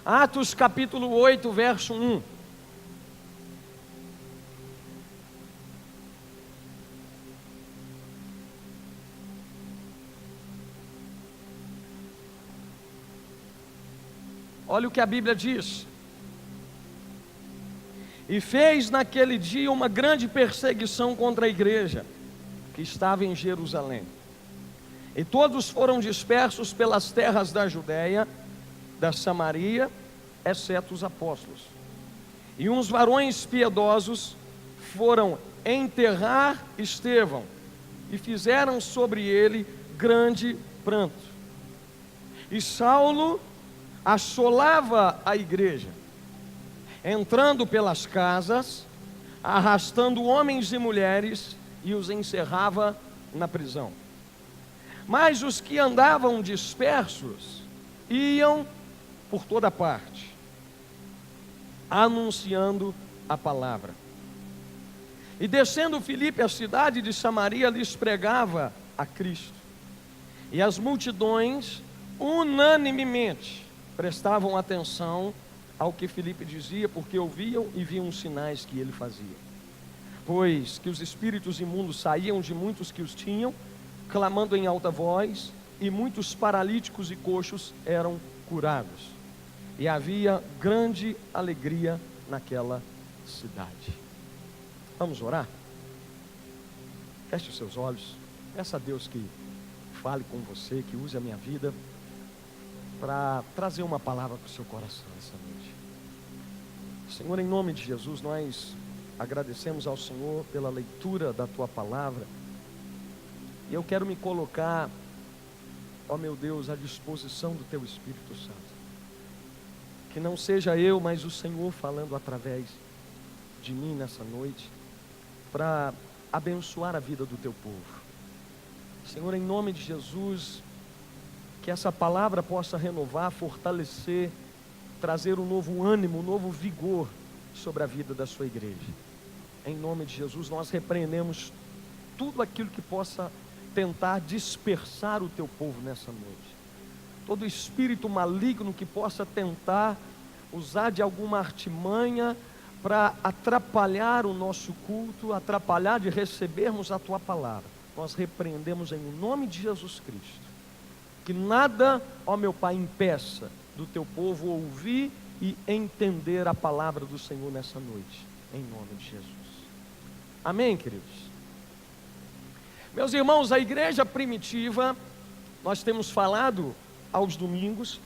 Atos capítulo 8, verso 1. Olha o que a Bíblia diz. E fez naquele dia uma grande perseguição contra a igreja que estava em Jerusalém. E todos foram dispersos pelas terras da Judéia, da Samaria, exceto os apóstolos. E uns varões piedosos foram enterrar Estevão e fizeram sobre ele grande pranto. E Saulo assolava a igreja, entrando pelas casas, arrastando homens e mulheres, e os encerrava na prisão. Mas os que andavam dispersos iam por toda parte, anunciando a palavra. E descendo Filipe à cidade de Samaria, lhes pregava a Cristo. E as multidões unanimemente prestavam atenção ao que Filipe dizia, porque ouviam e viam os sinais que ele fazia. Pois que os espíritos imundos saíam de muitos que os tinham, clamando em alta voz, e muitos paralíticos e coxos eram curados. E havia grande alegria naquela cidade. Vamos orar? Feche os seus olhos. Peça a Deus que fale com você, que use a minha vida para trazer uma palavra para o seu coração essa noite. Senhor, em nome de Jesus, nós agradecemos ao Senhor pela leitura da Tua palavra. E eu quero me colocar, ó meu Deus, à disposição do Teu Espírito Santo. Que não seja eu, mas o Senhor falando através de mim nessa noite, para abençoar a vida do Teu povo. Senhor, em nome de Jesus, que essa palavra possa renovar, fortalecer, trazer um novo ânimo, um novo vigor sobre a vida da sua igreja. Em nome de Jesus, nós repreendemos tudo aquilo que possa tentar dispersar o teu povo nessa noite. Todo espírito maligno que possa tentar usar de alguma artimanha para atrapalhar o nosso culto, atrapalhar de recebermos a tua palavra, nós repreendemos em nome de Jesus Cristo. Que nada, ó meu Pai, impeça do teu povo ouvir e entender a palavra do Senhor nessa noite, em nome de Jesus. Amém, queridos? Meus irmãos, a igreja primitiva, nós temos falado aos domingos,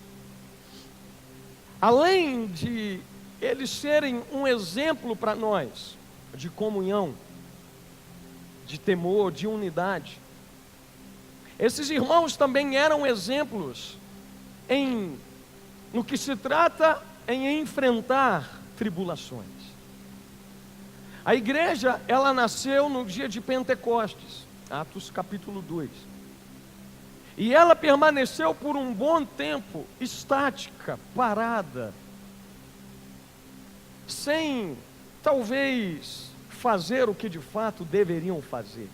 além de eles serem um exemplo para nós de comunhão, de temor, de unidade, esses irmãos também eram exemplos no que se trata em enfrentar tribulações. A igreja, ela nasceu no dia de Pentecostes, Atos capítulo 2. E ela permaneceu por um bom tempo estática, parada, sem talvez fazer o que de fato deveriam fazer.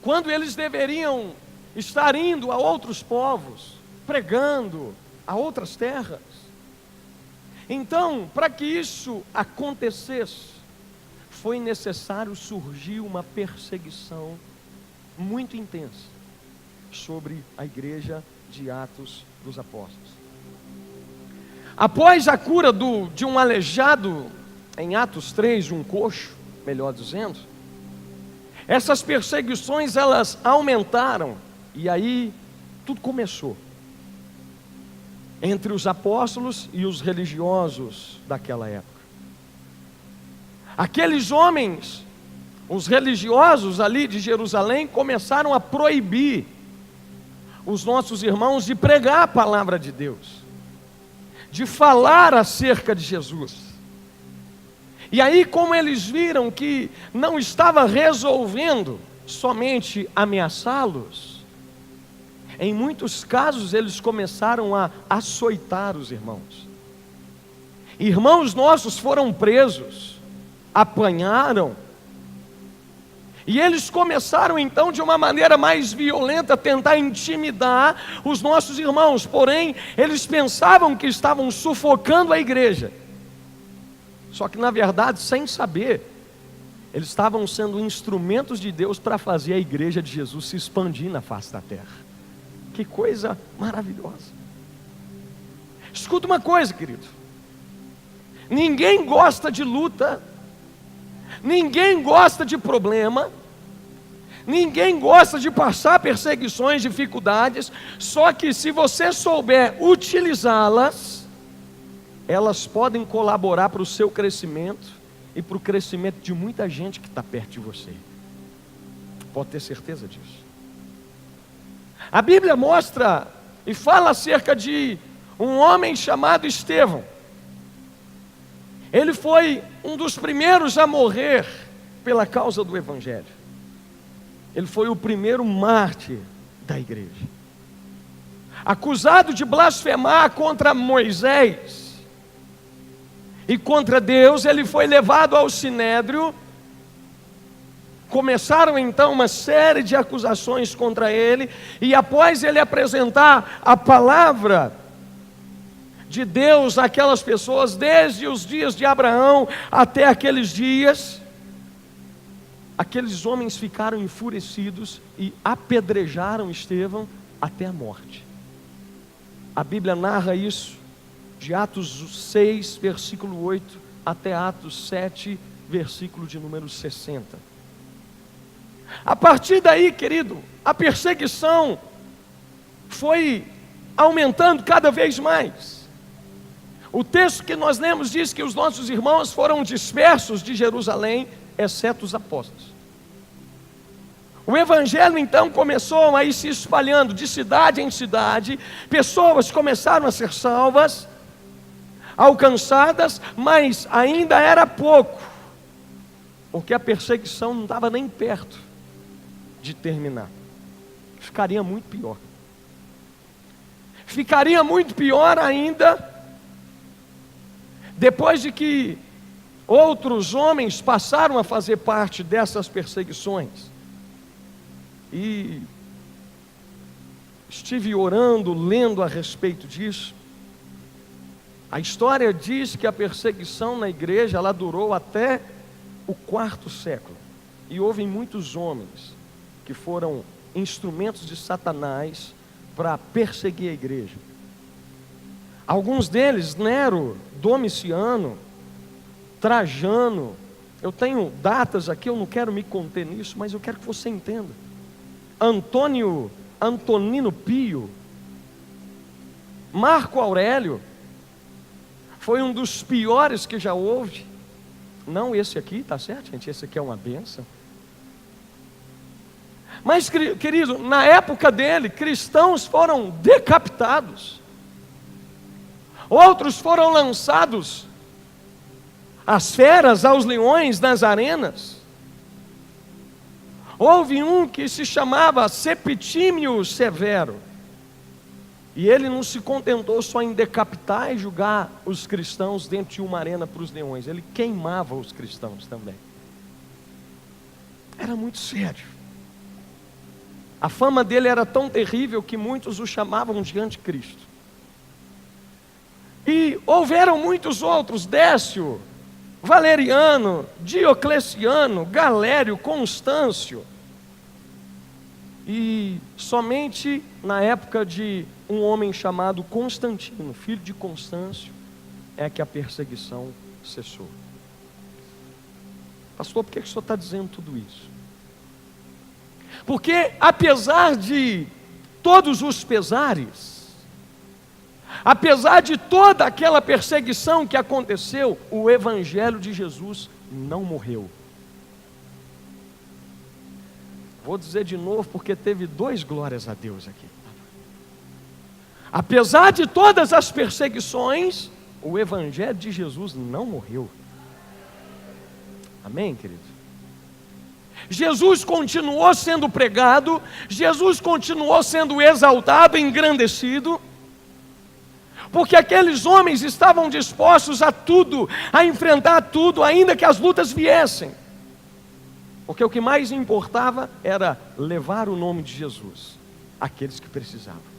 Quando eles deveriam estar indo a outros povos, pregando a outras terras. Então, para que isso acontecesse, foi necessário surgir uma perseguição muito intensa sobre a igreja de Atos dos Apóstolos. Após a cura de um aleijado, em Atos 3, de um coxo, melhor dizendo, essas perseguições elas aumentaram, e aí tudo começou entre os apóstolos e os religiosos daquela época. Aqueles homens, os religiosos ali de Jerusalém, começaram a proibir os nossos irmãos de pregar a palavra de Deus, de falar acerca de Jesus. E aí, como eles viram que não estava resolvendo somente ameaçá-los, em muitos casos eles começaram a açoitar os irmãos. Irmãos nossos foram presos, apanharam, E eles começaram então de uma maneira mais violenta a tentar intimidar os nossos irmãos. Porém, eles pensavam que estavam sufocando a igreja. Só que na verdade, sem saber, eles estavam sendo instrumentos de Deus para fazer a igreja de Jesus se expandir na face da terra. Que coisa maravilhosa. Escuta uma coisa, querido. Ninguém gosta de luta. Ninguém gosta de problema. Ninguém gosta de passar perseguições, dificuldades. Só que se você souber utilizá-las, elas podem colaborar para o seu crescimento e para o crescimento de muita gente que está perto de você. Pode ter certeza disso. A Bíblia mostra e fala acerca de um homem chamado Estevão. Ele foi um dos primeiros a morrer pela causa do Evangelho. Ele foi o primeiro mártir da igreja. Acusado de blasfemar contra Moisés e contra Deus, ele foi levado ao Sinédrio. Começaram então uma série de acusações contra ele, e após ele apresentar a palavra de Deus àquelas pessoas, desde os dias de Abraão até aqueles dias, aqueles homens ficaram enfurecidos e apedrejaram Estevão até a morte. A Bíblia narra isso de Atos 6, versículo 8, até Atos 7, versículo de número 60. A partir daí, querido, a perseguição foi aumentando cada vez mais. O texto que nós lemos diz que os nossos irmãos foram dispersos de Jerusalém, exceto os apóstolos. O evangelho então começou a ir se espalhando de cidade em cidade. Pessoas começaram a ser salvas, alcançadas, mas ainda era pouco, porque a perseguição não estava nem perto de terminar. Ficaria muito pior. Ficaria muito pior ainda depois de que outros homens passaram a fazer parte dessas perseguições. E estive orando, lendo a respeito disso. A história diz que a perseguição na igreja, ela durou até o 4º século. E houve muitos homens que foram instrumentos de Satanás para perseguir a igreja. Alguns deles, Nero, Domiciano, Trajano. Eu tenho datas aqui, eu não quero me conter nisso, mas eu quero que você entenda. Antonino Pio, Marco Aurélio, foi um dos piores que já houve. Não esse aqui, tá certo, gente? Esse aqui é uma bênção. Mas, querido, na época dele, cristãos foram decapitados. Outros foram lançados às feras, aos leões, nas arenas. Houve um que se chamava Septímio Severo. E ele não se contentou só em decapitar e julgar os cristãos dentro de uma arena para os leões. Ele queimava os cristãos também. Era muito sério. A fama dele era tão terrível que muitos o chamavam de anticristo. E houveram muitos outros: Décio, Valeriano, Diocleciano, Galério, Constâncio. E somente na época de um homem chamado Constantino, filho de Constâncio, é que a perseguição cessou. Pastor, por que o senhor está dizendo tudo isso? Porque apesar de todos os pesares, apesar de toda aquela perseguição que aconteceu, o Evangelho de Jesus não morreu. Vou dizer de novo, porque teve 2 glórias a Deus aqui. Apesar de todas as perseguições, o Evangelho de Jesus não morreu. Amém, querido? Jesus continuou sendo pregado, Jesus continuou sendo exaltado, engrandecido, porque aqueles homens estavam dispostos a tudo, a enfrentar tudo, ainda que as lutas viessem. Porque o que mais importava era levar o nome de Jesus àqueles que precisavam.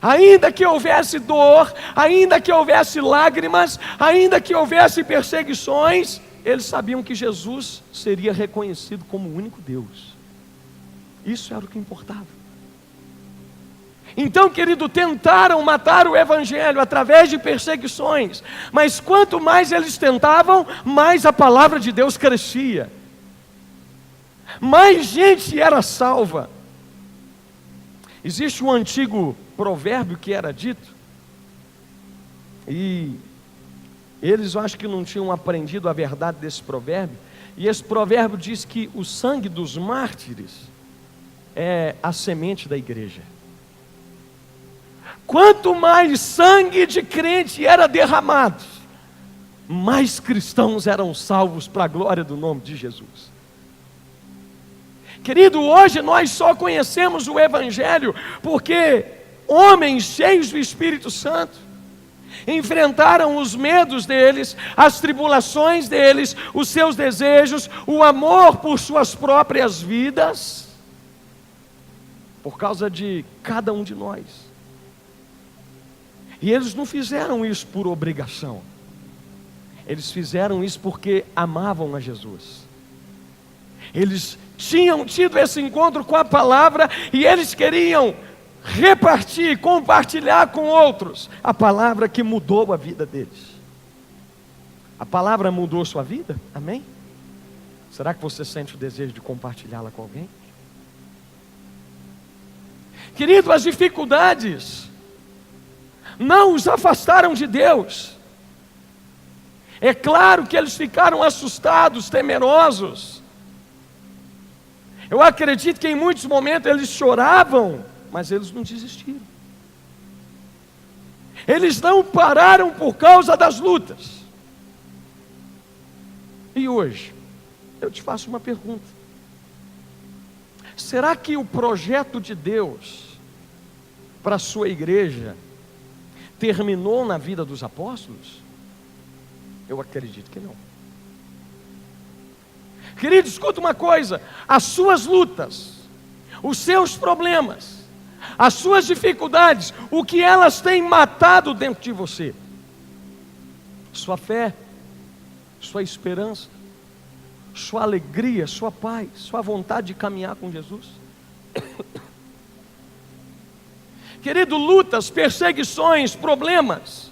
Ainda que houvesse dor, ainda que houvesse lágrimas, ainda que houvesse perseguições, eles sabiam que Jesus seria reconhecido como o único Deus. Isso era o que importava. Então, querido, tentaram matar o Evangelho através de perseguições, mas quanto mais eles tentavam, mais a palavra de Deus crescia, mais gente era salva. Existe um antigo provérbio que era dito, e eles, eu acho que não tinham aprendido a verdade desse provérbio, e esse provérbio diz que o sangue dos mártires é a semente da igreja. Quanto mais sangue de crente era derramado, mais cristãos eram salvos para a glória do nome de Jesus. Querido, hoje nós só conhecemos o Evangelho porque homens cheios do Espírito Santo enfrentaram os medos deles, as tribulações deles, os seus desejos, o amor por suas próprias vidas, por causa de cada um de nós. E eles não fizeram isso por obrigação, eles fizeram isso porque amavam a Jesus. Eles tinham tido esse encontro com a palavra e eles queriam repartir, compartilhar com outros a palavra que mudou a vida deles. A palavra mudou sua vida? Amém? Será que você sente o desejo de compartilhá-la com alguém? Querido, as dificuldades não os afastaram de Deus. É claro que eles ficaram assustados, temerosos. Eu acredito que em muitos momentos eles choravam, mas eles não desistiram. Eles não pararam por causa das lutas. E hoje, eu te faço uma pergunta. Será que o projeto de Deus para a sua igreja terminou na vida dos apóstolos? Eu acredito que não. Querido, escuta uma coisa: as suas lutas, os seus problemas, as suas dificuldades, o que elas têm matado dentro de você? Sua fé, sua esperança, sua alegria, sua paz, sua vontade de caminhar com Jesus. Querido, lutas, perseguições, problemas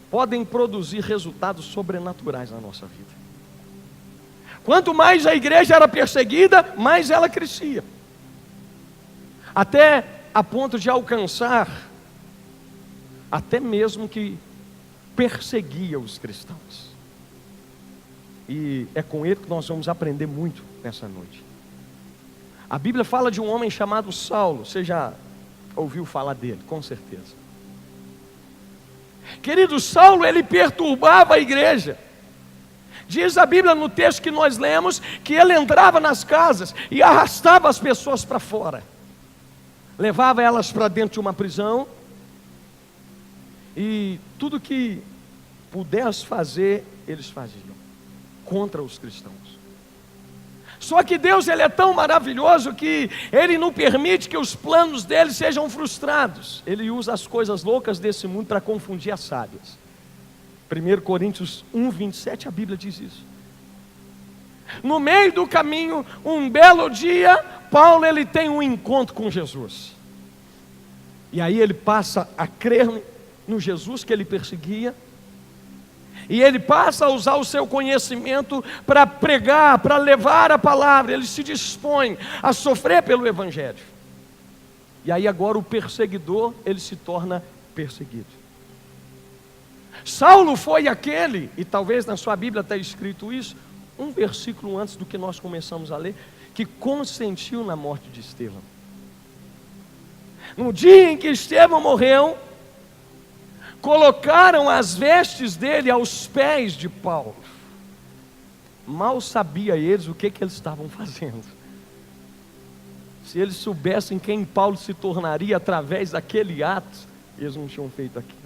podem produzir resultados sobrenaturais na nossa vida. Quanto mais a igreja era perseguida, mais ela crescia, até a ponto de alcançar até mesmo que perseguia os cristãos. E é com ele que nós vamos aprender muito nessa noite. A Bíblia fala de um homem chamado Saulo. Você já ouviu falar dele, com certeza. Querido, Saulo, ele perturbava a igreja. Diz a Bíblia no texto que nós lemos, que ele entrava nas casas e arrastava as pessoas para fora, levava elas para dentro de uma prisão, e tudo que pudesse fazer, eles faziam, contra os cristãos. Só que Deus, ele é tão maravilhoso que ele não permite que os planos dele sejam frustrados. Ele usa as coisas loucas desse mundo para confundir as sábias. 1 Coríntios 1:27, a Bíblia diz isso. No meio do caminho, um belo dia, Paulo, ele tem um encontro com Jesus. E aí ele passa a crer no Jesus que ele perseguia. E ele passa a usar o seu conhecimento para pregar, para levar a palavra. Ele se dispõe a sofrer pelo Evangelho. E aí agora o perseguidor, ele se torna perseguido. Saulo foi aquele, e talvez na sua Bíblia está escrito isso, um versículo antes do que nós começamos a ler, que consentiu na morte de Estevão. No dia em que Estevão morreu, colocaram as vestes dele aos pés de Paulo. Mal sabia eles o que eles estavam fazendo. Se eles soubessem quem Paulo se tornaria através daquele ato, eles não tinham feito aquilo.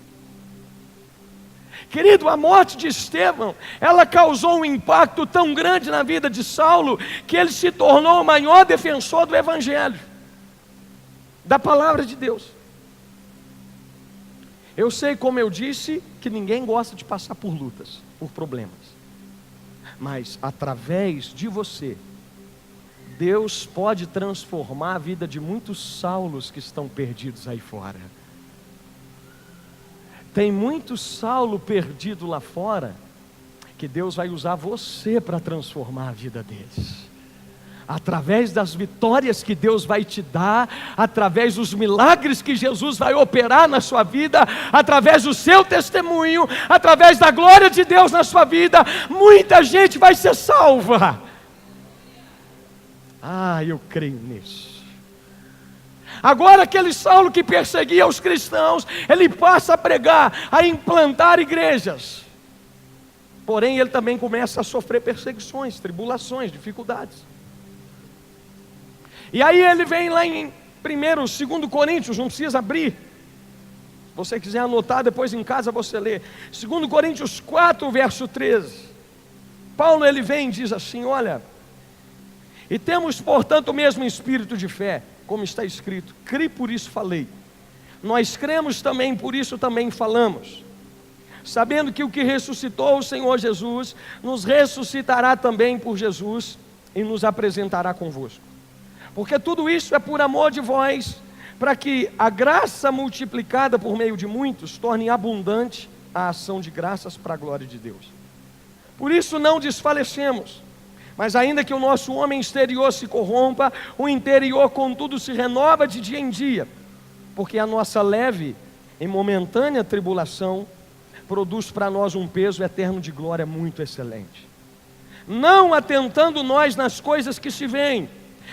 Querido, a morte de Estevão, ela causou um impacto tão grande na vida de Saulo, que ele se tornou o maior defensor do Evangelho, da palavra de Deus. Eu sei, como eu disse, que ninguém gosta de passar por lutas, por problemas. Mas através de você, Deus pode transformar a vida de muitos Saulos que estão perdidos aí fora. Tem muito Saulo perdido lá fora, que Deus vai usar você para transformar a vida deles. Através das vitórias que Deus vai te dar, através dos milagres que Jesus vai operar na sua vida, através do seu testemunho, através da glória de Deus na sua vida, muita gente vai ser salva. Eu creio nisso. Agora aquele Saulo que perseguia os cristãos, ele passa a pregar, a implantar igrejas. Porém ele também começa a sofrer perseguições, tribulações, dificuldades. E aí ele vem lá em 2 Coríntios, não precisa abrir. Se você quiser anotar, depois em casa você lê. 2 Coríntios 4, verso 13. Paulo ele vem e diz assim, olha: e temos portanto o mesmo espírito de fé, como está escrito, cri por isso falei. Nós cremos também, por isso também falamos, sabendo que o que ressuscitou o Senhor Jesus, nos ressuscitará também por Jesus, e nos apresentará convosco. Porque tudo isso é por amor de vós, para que a graça multiplicada por meio de muitos, torne abundante a ação de graças para a glória de Deus. Por isso não desfalecemos, mas ainda que o nosso homem exterior se corrompa, o interior contudo se renova de dia em dia, porque a nossa leve e momentânea tribulação produz para nós um peso eterno de glória muito excelente. Não atentando nós nas coisas que se veem,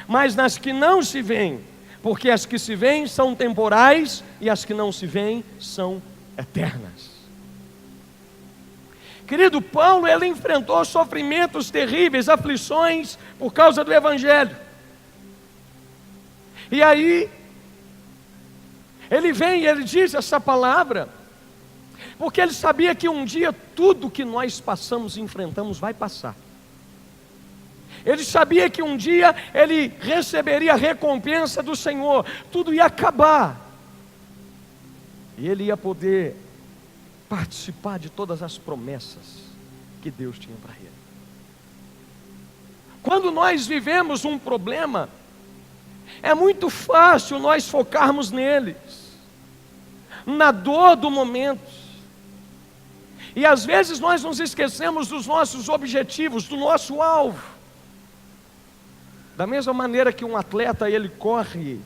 mas nas que não se veem, porque as que se veem são temporais e as que não se veem são eternas. Querido, Paulo, ele enfrentou sofrimentos terríveis, aflições por causa do Evangelho. E aí, ele vem e ele diz essa palavra, porque ele sabia que um dia tudo que nós passamos e enfrentamos vai passar. Ele sabia que um dia ele receberia a recompensa do Senhor, tudo ia acabar, e ele ia poder participar de todas as promessas que Deus tinha para ele. Quando nós vivemos um problema, é muito fácil nós focarmos neles, na dor do momento, e às vezes nós nos esquecemos dos nossos objetivos, do nosso alvo. Da mesma maneira que um atleta, ele corre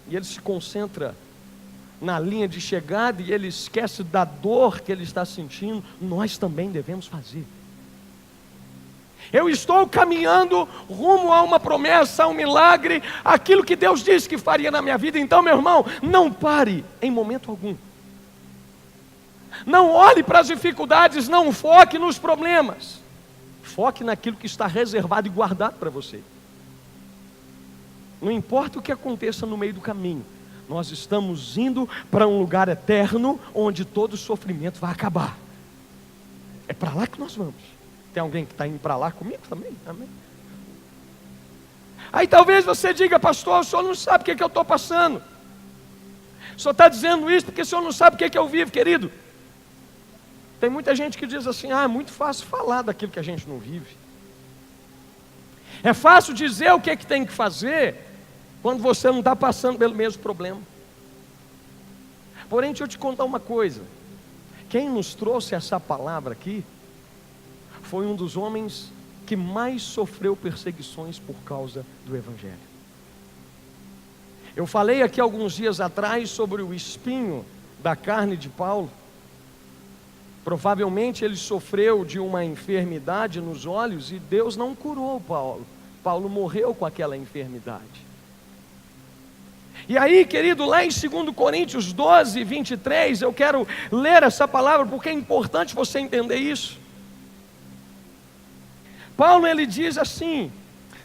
e ele se concentra na linha de chegada e ele esquece da dor que ele está sentindo, nós também devemos fazer. Eu estou caminhando rumo a uma promessa, a um milagre, aquilo que Deus disse que faria na minha vida. Então, meu irmão, não pare em momento algum. Não olhe para as dificuldades, não foque nos problemas. Foque naquilo que está reservado e guardado para você. Não importa o que aconteça no meio do caminho, nós estamos indo para um lugar eterno, onde todo sofrimento vai acabar. É para lá que nós vamos. Tem alguém que está indo para lá comigo também? Amém? Aí talvez você diga: pastor, o senhor não sabe o que eu estou passando. O senhor está dizendo isso porque o senhor não sabe o que eu vivo. Querido, tem muita gente que diz assim: é muito fácil falar daquilo que a gente não vive. É fácil dizer o que tem que fazer quando você não está passando pelo mesmo problema. Porém, deixa eu te contar uma coisa. Quem nos trouxe essa palavra aqui foi um dos homens que mais sofreu perseguições por causa do Evangelho. Eu falei aqui alguns dias atrás sobre o espinho da carne de Paulo. Provavelmente ele sofreu de uma enfermidade nos olhos e Deus não curou Paulo. Paulo morreu com aquela enfermidade. E aí, querido, lá em 2 Coríntios 12, 23, eu quero ler essa palavra porque é importante você entender isso. Paulo, ele diz assim: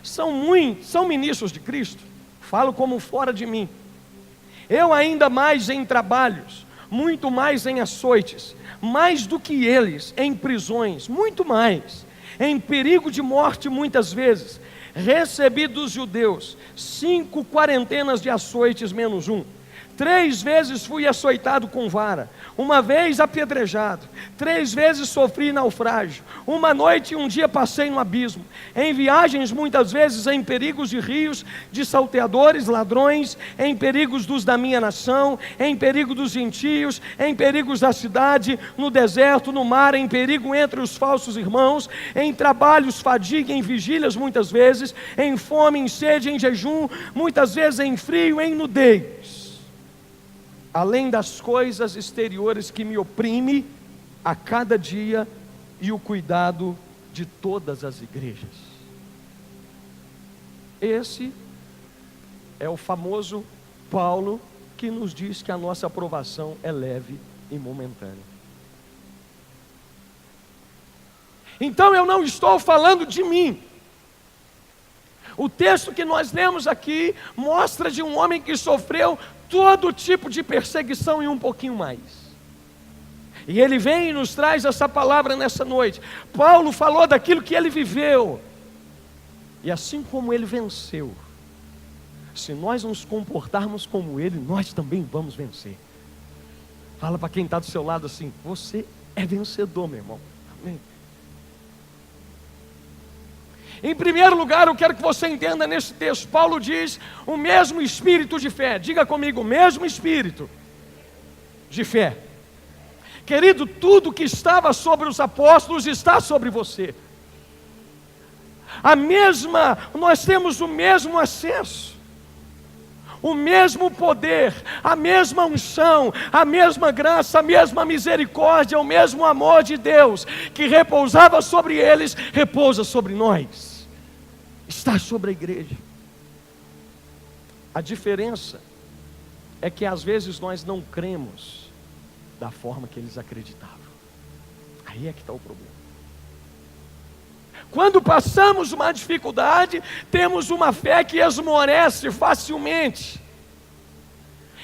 são ministros de Cristo, falo como fora de mim. Eu ainda mais em trabalhos, muito mais em açoites, mais do que eles em prisões, muito mais, em perigo de morte muitas vezes. Recebi dos judeus 5 quarentenas de açoites menos um. 3 vezes fui açoitado com vara, 1 vez apedrejado, 3 vezes sofri naufrágio, 1 noite e 1 dia passei no abismo, em viagens muitas vezes em perigos de rios, de salteadores, ladrões, em perigos dos da minha nação, em perigo dos gentios, em perigos da cidade, no deserto, no mar, em perigo entre os falsos irmãos, em trabalhos, fadiga, em vigílias muitas vezes, em fome, em sede, em jejum, muitas vezes em frio, em nudez. Além das coisas exteriores que me oprime a cada dia e o cuidado de todas as igrejas. Esse é o famoso Paulo que nos diz que a nossa aprovação é leve e momentânea. Então eu não estou falando de mim. O texto que nós lemos aqui mostra de um homem que sofreu todo tipo de perseguição e um pouquinho mais. E ele vem e nos traz essa palavra nessa noite. Paulo falou daquilo que ele viveu. E assim como ele venceu, se nós nos comportarmos como ele, nós também vamos vencer. Fala para quem está do seu lado assim: você é vencedor, meu irmão. Amém. Em primeiro lugar, eu quero que você entenda nesse texto, Paulo diz, o mesmo espírito de fé. Diga comigo, o mesmo espírito de fé. Querido, tudo que estava sobre os apóstolos está sobre você. Nós temos o mesmo acesso, o mesmo poder, a mesma unção, a mesma graça, a mesma misericórdia, o mesmo amor de Deus que repousava sobre eles, repousa sobre nós. Está sobre a igreja. A diferença é que às vezes nós não cremos da forma que eles acreditavam. Aí é que está o problema. Quando passamos uma dificuldade, temos uma fé que esmorece facilmente.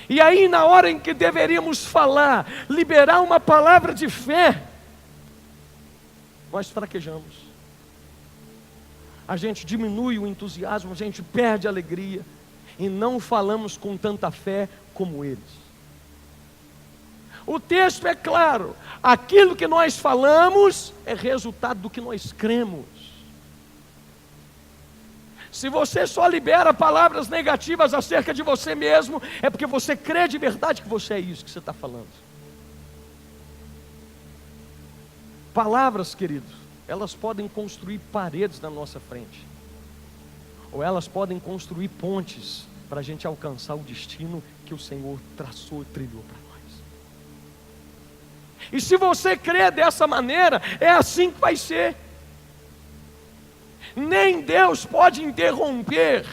E aí, na hora em que deveríamos falar, liberar uma palavra de fé, nós fraquejamos. A gente diminui o entusiasmo, a gente perde a alegria, e não falamos com tanta fé como eles. O texto é claro, aquilo que nós falamos é resultado do que nós cremos. Se você só libera palavras negativas acerca de você mesmo, é porque você crê de verdade que você é isso que você está falando. Palavras, queridos, elas podem construir paredes na nossa frente, ou elas podem construir pontes para a gente alcançar o destino que o Senhor traçou e trilhou para nós. E se você crê dessa maneira, é assim que vai ser. Nem Deus pode interromper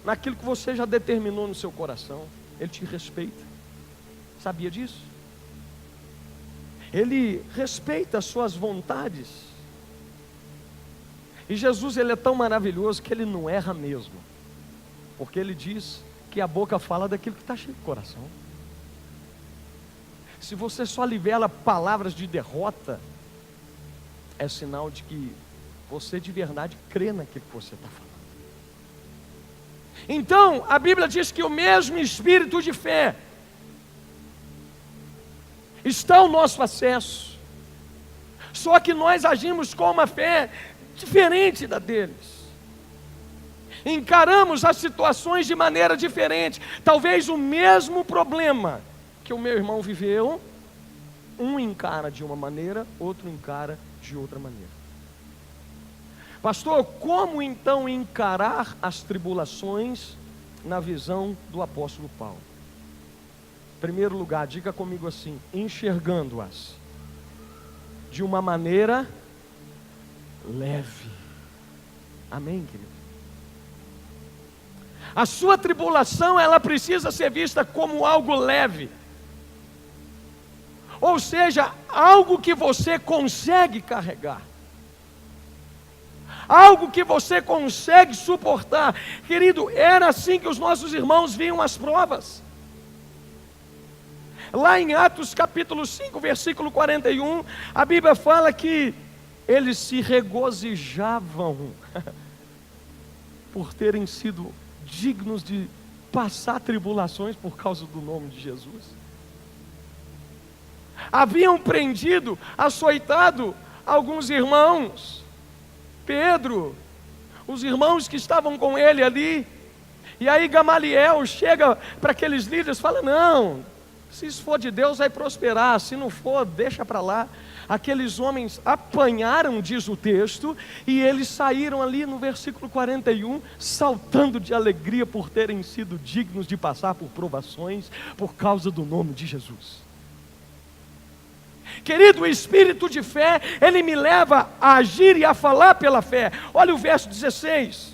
naquilo que você já determinou no seu coração. Ele te respeita. Sabia disso? Ele respeita as suas vontades. E Jesus, ele é tão maravilhoso que ele não erra mesmo, porque ele diz que a boca fala daquilo que está cheio do coração. Se você só libera palavras de derrota, é sinal de que você de verdade crê naquilo que você está falando. Então, a Bíblia diz que o mesmo espírito de fé está ao nosso acesso, só que nós agimos com uma fé diferente da deles, encaramos as situações de maneira diferente. Talvez o mesmo problema que o meu irmão viveu, um encara de uma maneira, outro encara de outra maneira. Pastor, como então encarar as tribulações na visão do apóstolo Paulo? Em primeiro lugar, diga comigo assim: enxergando-as de uma maneira leve. Amém, querido? A sua tribulação, ela precisa ser vista como algo leve, ou seja, algo que você consegue carregar, algo que você consegue suportar. Querido, era assim que os nossos irmãos viam as provas. Lá em Atos capítulo 5, versículo 41, a Bíblia fala que eles se regozijavam por terem sido dignos de passar tribulações por causa do nome de Jesus. Haviam prendido, açoitado alguns irmãos, Pedro, os irmãos que estavam com ele ali. E aí Gamaliel chega para aqueles líderes e fala: não, se isso for de Deus vai prosperar, se não for, deixa para lá. Aqueles homens apanharam, diz o texto, e eles saíram ali no versículo 41, saltando de alegria por terem sido dignos de passar por provações, por causa do nome de Jesus. Querido, o espírito de fé, ele me leva a agir e a falar pela fé. Olha o verso 16,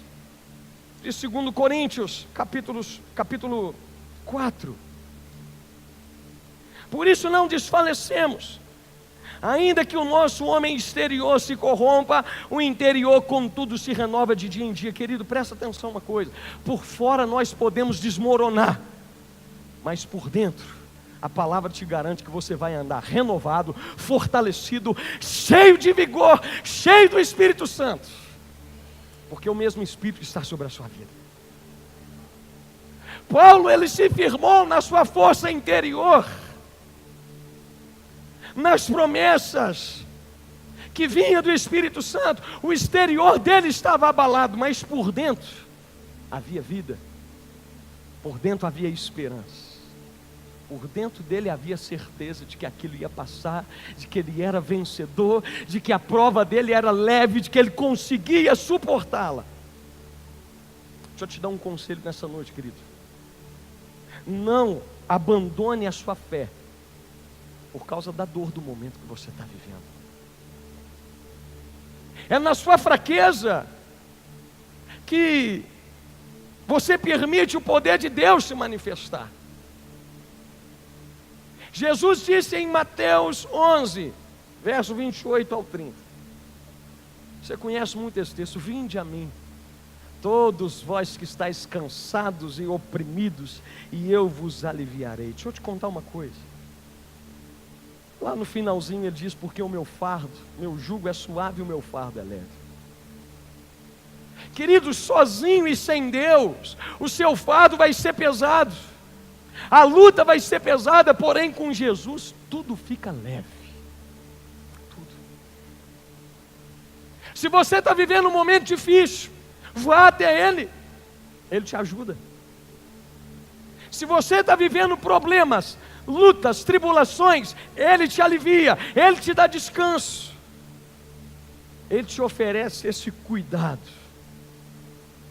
de 2 Coríntios, capítulo 4. Por isso não desfalecemos, ainda que o nosso homem exterior se corrompa, o interior contudo se renova de dia em dia. Querido, presta atenção uma coisa: por fora nós podemos desmoronar, mas por dentro a palavra te garante que você vai andar renovado, fortalecido, cheio de vigor, cheio do Espírito Santo, porque o mesmo Espírito está sobre a sua vida. Paulo, ele se firmou na sua força interior, nas promessas que vinha do Espírito Santo. O exterior dele estava abalado, mas por dentro havia vida, por dentro havia esperança, por dentro dele havia certeza de que aquilo ia passar, de que ele era vencedor, de que a prova dele era leve, de que ele conseguia suportá-la. Deixa eu te dar um conselho nessa noite, querido: não abandone a sua fé por causa da dor do momento que você está vivendo. É na sua fraqueza que você permite o poder de Deus se manifestar. Jesus disse em Mateus 11, verso 28 ao 30. Você conhece muito esse texto: vinde a mim, todos vós que estáis cansados e oprimidos, e eu vos aliviarei. Deixa eu te contar uma coisa. Lá no finalzinho ele diz: porque o meu jugo é suave e o meu fardo é leve. Queridos, sozinho e sem Deus, o seu fardo vai ser pesado, a luta vai ser pesada, porém com Jesus tudo fica leve. Tudo. Se você está vivendo um momento difícil, vá até Ele, Ele te ajuda. Se você está vivendo problemas, lutas, tribulações, Ele te alivia, Ele te dá descanso, Ele te oferece esse cuidado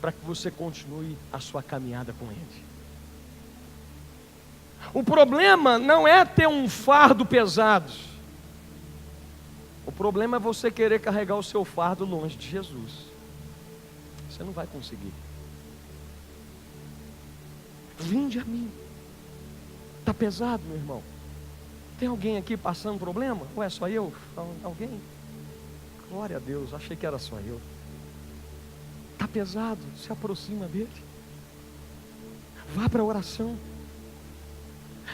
para que você continue a sua caminhada com Ele. O problema não é ter um fardo pesado, o problema é você querer carregar o seu fardo longe de Jesus. Você não vai conseguir. Vinde a mim. Está pesado, meu irmão? Tem alguém aqui passando problema? Ou é só eu? Alguém? Glória a Deus, achei que era só eu. Está pesado? Se aproxima dele. Vá para a oração.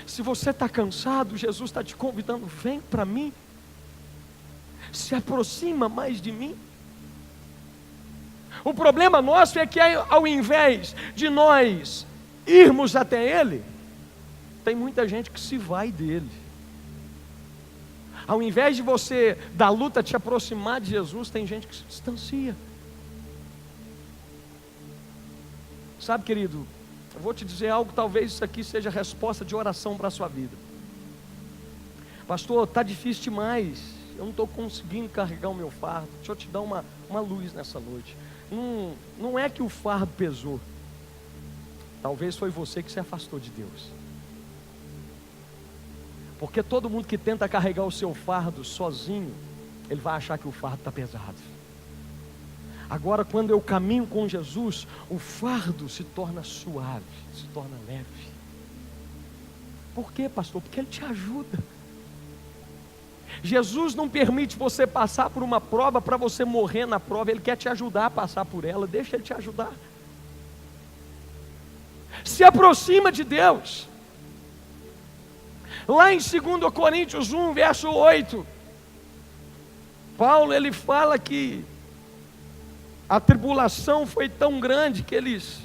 Se você está cansado, Jesus está te convidando: vem para mim. Se aproxima mais de mim. O problema nosso é que ao invés de nós irmos até Ele, tem muita gente que se vai dele. Ao invés de você da luta te aproximar de Jesus, tem gente que se distancia. Sabe, querido, eu vou te dizer algo, talvez isso aqui seja resposta de oração para a sua vida. Pastor, está difícil demais, eu não estou conseguindo carregar o meu fardo. Deixa eu te dar uma luz nessa noite. Não é que o fardo pesou, talvez foi você que se afastou de Deus. Porque todo mundo que tenta carregar o seu fardo sozinho, ele vai achar que o fardo está pesado. Agora, quando eu caminho com Jesus, o fardo se torna suave, se torna leve. Por quê, pastor? Porque Ele te ajuda. Jesus não permite você passar por uma prova para você morrer na prova. Ele quer te ajudar a passar por ela. Deixa Ele te ajudar. Se aproxima de Deus. Lá em 2 Coríntios 1, verso 8, Paulo ele fala que a tribulação foi tão grande que eles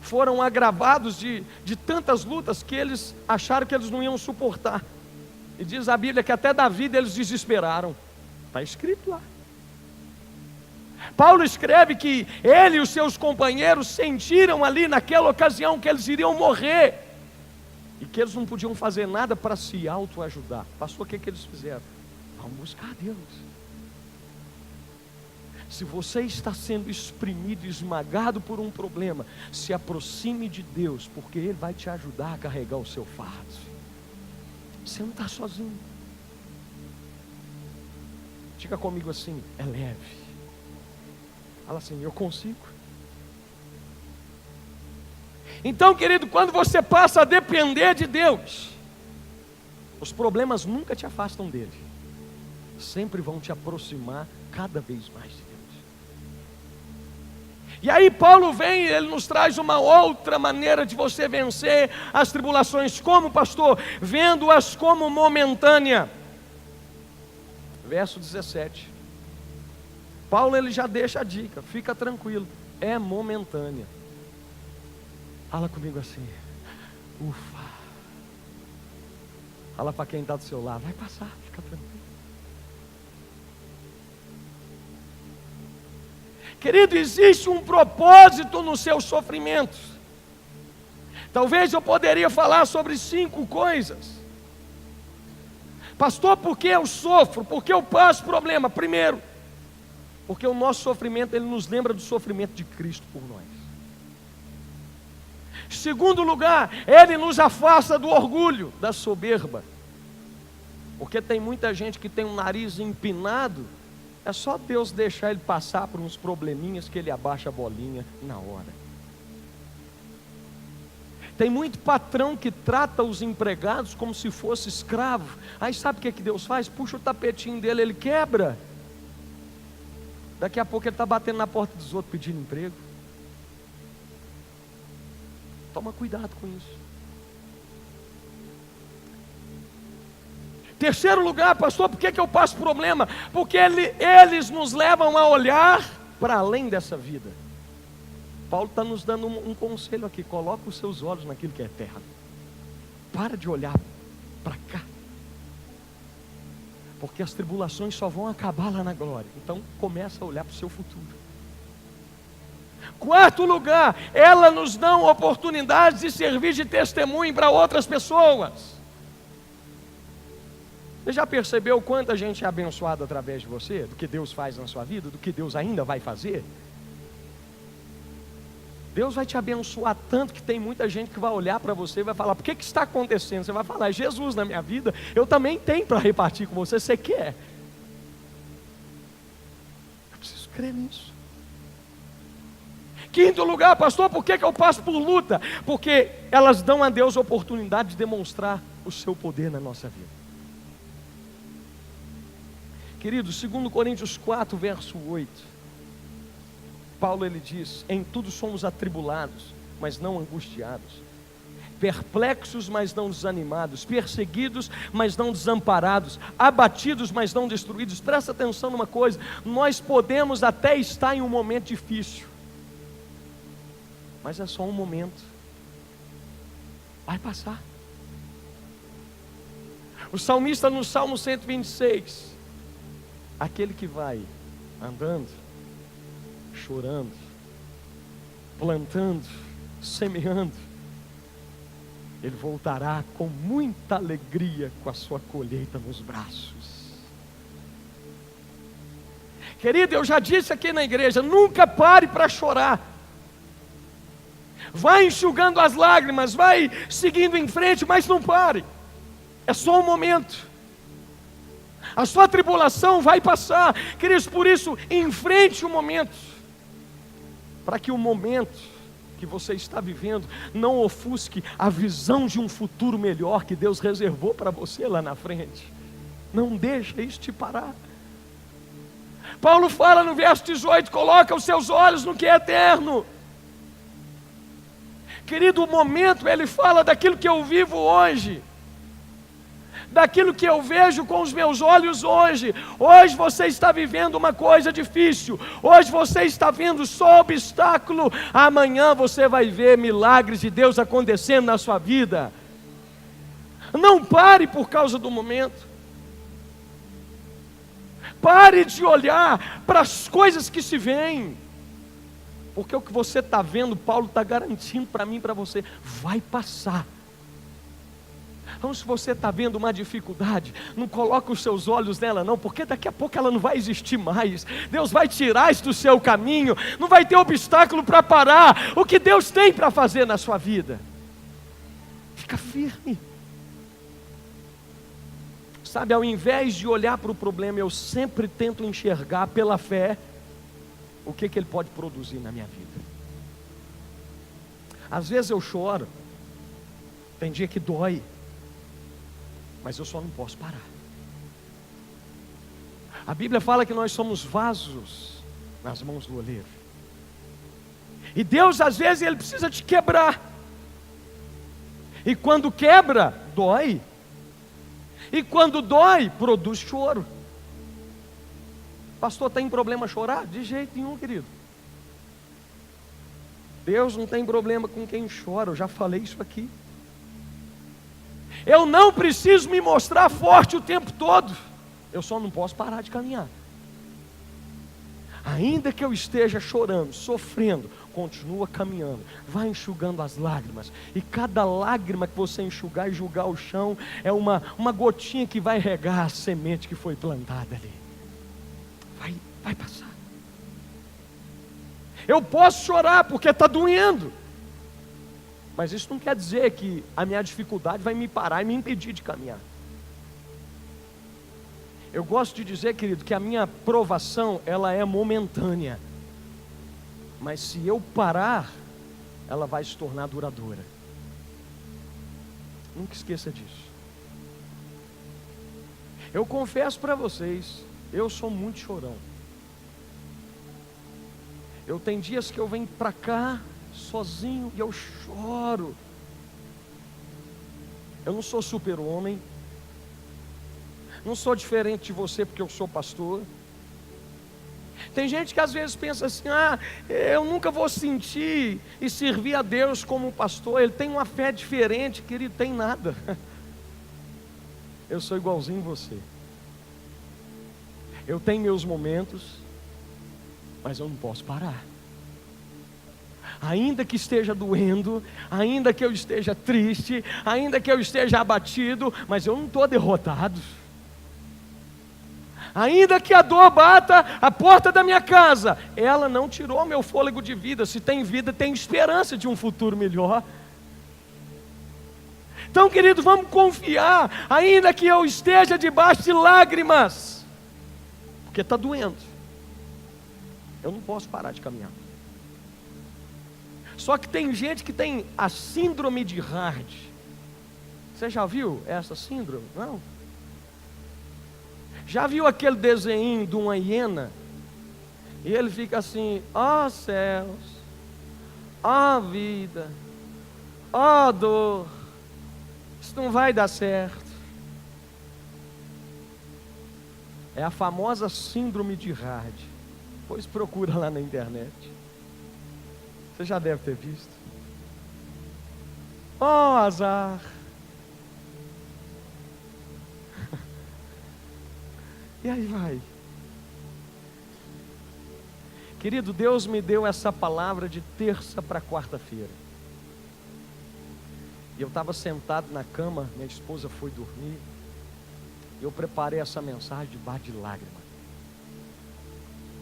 foram agravados de tantas lutas que eles acharam que eles não iam suportar. E diz a Bíblia que até da vida eles desesperaram. Está escrito lá. Paulo escreve que ele e os seus companheiros sentiram ali naquela ocasião que eles iriam morrer e que eles não podiam fazer nada para se autoajudar. Pastor, o que eles fizeram? Vamos buscar a Deus. Se você está sendo exprimido, esmagado por um problema, se aproxime de Deus, porque Ele vai te ajudar a carregar o seu fardo. Você não está sozinho. Diga comigo assim: é leve. Fala assim: eu consigo. Então, querido, quando você passa a depender de Deus, os problemas nunca te afastam dele, sempre vão te aproximar cada vez mais de Deus. E aí Paulo vem e ele nos traz uma outra maneira de você vencer as tribulações. Como, pastor? Vendo-as como momentânea. Verso 17. Paulo ele já deixa a dica: fica tranquilo, é momentânea. Fala comigo assim: ufa. Fala para quem está do seu lado: vai passar, fica tranquilo. Querido, existe um propósito no seu sofrimento. Talvez eu poderia falar sobre 5 coisas. Pastor, por que eu sofro? Por que eu passo problema? Primeiro, porque o nosso sofrimento, ele nos lembra do sofrimento de Cristo por nós. Segundo lugar, ele nos afasta do orgulho, da soberba. Porque tem muita gente que tem um nariz empinado. É só Deus deixar ele passar por uns probleminhas que ele abaixa a bolinha na hora. Tem muito patrão que trata os empregados como se fosse escravo. Aí sabe o que Deus faz? Puxa o tapetinho dele, ele quebra. Daqui a pouco ele está batendo na porta dos outros pedindo emprego. Toma cuidado com isso. Terceiro lugar, pastor, por que eu passo problema? Porque eles nos levam a olhar para além dessa vida. Paulo está nos dando um conselho aqui: coloca os seus olhos naquilo que é eterno. Para de olhar para cá, porque as tribulações só vão acabar lá na glória. Então começa a olhar para o seu futuro. Quarto lugar, ela nos dá oportunidades de servir de testemunho para outras pessoas. Você já percebeu quanta gente é abençoada através de você? Do que Deus faz na sua vida? Do que Deus ainda vai fazer? Deus vai te abençoar tanto que tem muita gente que vai olhar para você e vai falar: por que está acontecendo? Você vai falar: Jesus na minha vida, eu também tenho para repartir com você. Você quer? Eu preciso crer nisso. Quinto lugar, pastor, por que eu passo por luta? Porque elas dão a Deus a oportunidade de demonstrar o seu poder na nossa vida. Querido, 2 Coríntios 4, verso 8, Paulo ele diz: em tudo somos atribulados, mas não angustiados, perplexos, mas não desanimados, perseguidos, mas não desamparados, abatidos, mas não destruídos. Presta atenção numa coisa: nós podemos até estar em um momento difícil, mas é só um momento, vai passar. O salmista no Salmo 126, aquele que vai andando, chorando, plantando, semeando, ele voltará com muita alegria com a sua colheita nos braços. Querido, eu já disse aqui na igreja: nunca pare para chorar. Vai enxugando as lágrimas, vai seguindo em frente, mas não pare. É só um momento. A sua tribulação vai passar, queridos. Por isso, enfrente o momento, para que o momento que você está vivendo não ofusque a visão de um futuro melhor que Deus reservou para você lá na frente. Não deixa isso te parar. Paulo fala no verso 18: coloca os seus olhos no que é eterno. Querido, o momento, ele fala daquilo que eu vivo hoje. daquilo que eu vejo com os meus olhos hoje. Hoje você está vivendo uma coisa difícil, hoje você está vendo só obstáculo, amanhã você vai ver milagres de Deus acontecendo na sua vida. Não pare por causa do momento. Pare de olhar para as coisas que se veem, porque o que você está vendo, Paulo está garantindo para mim e para você, vai passar. Então, se você está vendo uma dificuldade, não coloque os seus olhos nela não, porque daqui a pouco ela não vai existir mais. Deus vai tirar isso do seu caminho, não vai ter obstáculo para parar o que Deus tem para fazer na sua vida. Fica firme. Sabe, ao invés de olhar para o problema, eu sempre tento enxergar pela fé o que ele pode produzir na minha vida. Às vezes eu choro, tem dia que dói, mas eu só não posso parar. A Bíblia fala que nós somos vasos nas mãos do oleiro. E Deus às vezes Ele precisa te quebrar. E quando quebra, dói. E quando dói, produz choro. Pastor, tem problema chorar? De jeito nenhum, querido. Deus não tem problema com quem chora, eu já falei isso aqui. Eu não preciso me mostrar forte o tempo todo, eu só não posso parar de caminhar. Ainda que eu esteja chorando, sofrendo, continua caminhando, vai enxugando as lágrimas, e cada lágrima que você enxugar e julgar o chão, é uma gotinha que vai regar a semente que foi plantada ali. Vai passar. Eu posso chorar porque está doendo, mas isso não quer dizer que a minha dificuldade vai me parar e me impedir de caminhar. Eu gosto de dizer, querido, que a minha provação, ela é momentânea, mas se eu parar, ela vai se tornar duradoura. Nunca esqueça disso. Eu confesso para vocês, eu sou muito chorão. Eu tenho dias que eu venho para cá sozinho e eu choro. Eu não sou super-homem, não sou diferente de você porque eu sou pastor. Tem gente que às vezes pensa assim: eu nunca vou sentir e servir a Deus como um pastor, ele tem uma fé diferente. Querido, tem nada. Eu sou igualzinho você. Eu tenho meus momentos, mas eu não posso parar. Ainda que esteja doendo, ainda que eu esteja triste, ainda que eu esteja abatido, mas eu não estou derrotado. Ainda que a dor bata a porta da minha casa, ela não tirou meu fôlego de vida. Se tem vida, tem esperança de um futuro melhor. Então, querido, vamos confiar, ainda que eu esteja debaixo de lágrimas, porque está doendo, eu não posso parar de caminhar. Só que tem gente que tem a síndrome de Hard. Você já viu essa síndrome? Não? Já viu aquele desenho de uma hiena? E ele fica assim: ó céus, ó vida, ó dor, isso não vai dar certo. É a famosa síndrome de Hard. Pois procura lá na internet. Você já deve ter visto. Oh, azar. E aí vai. Querido, Deus me deu essa palavra de terça para quarta-feira. E eu estava sentado na cama, minha esposa foi dormir. E eu preparei essa mensagem debaixo de lágrima.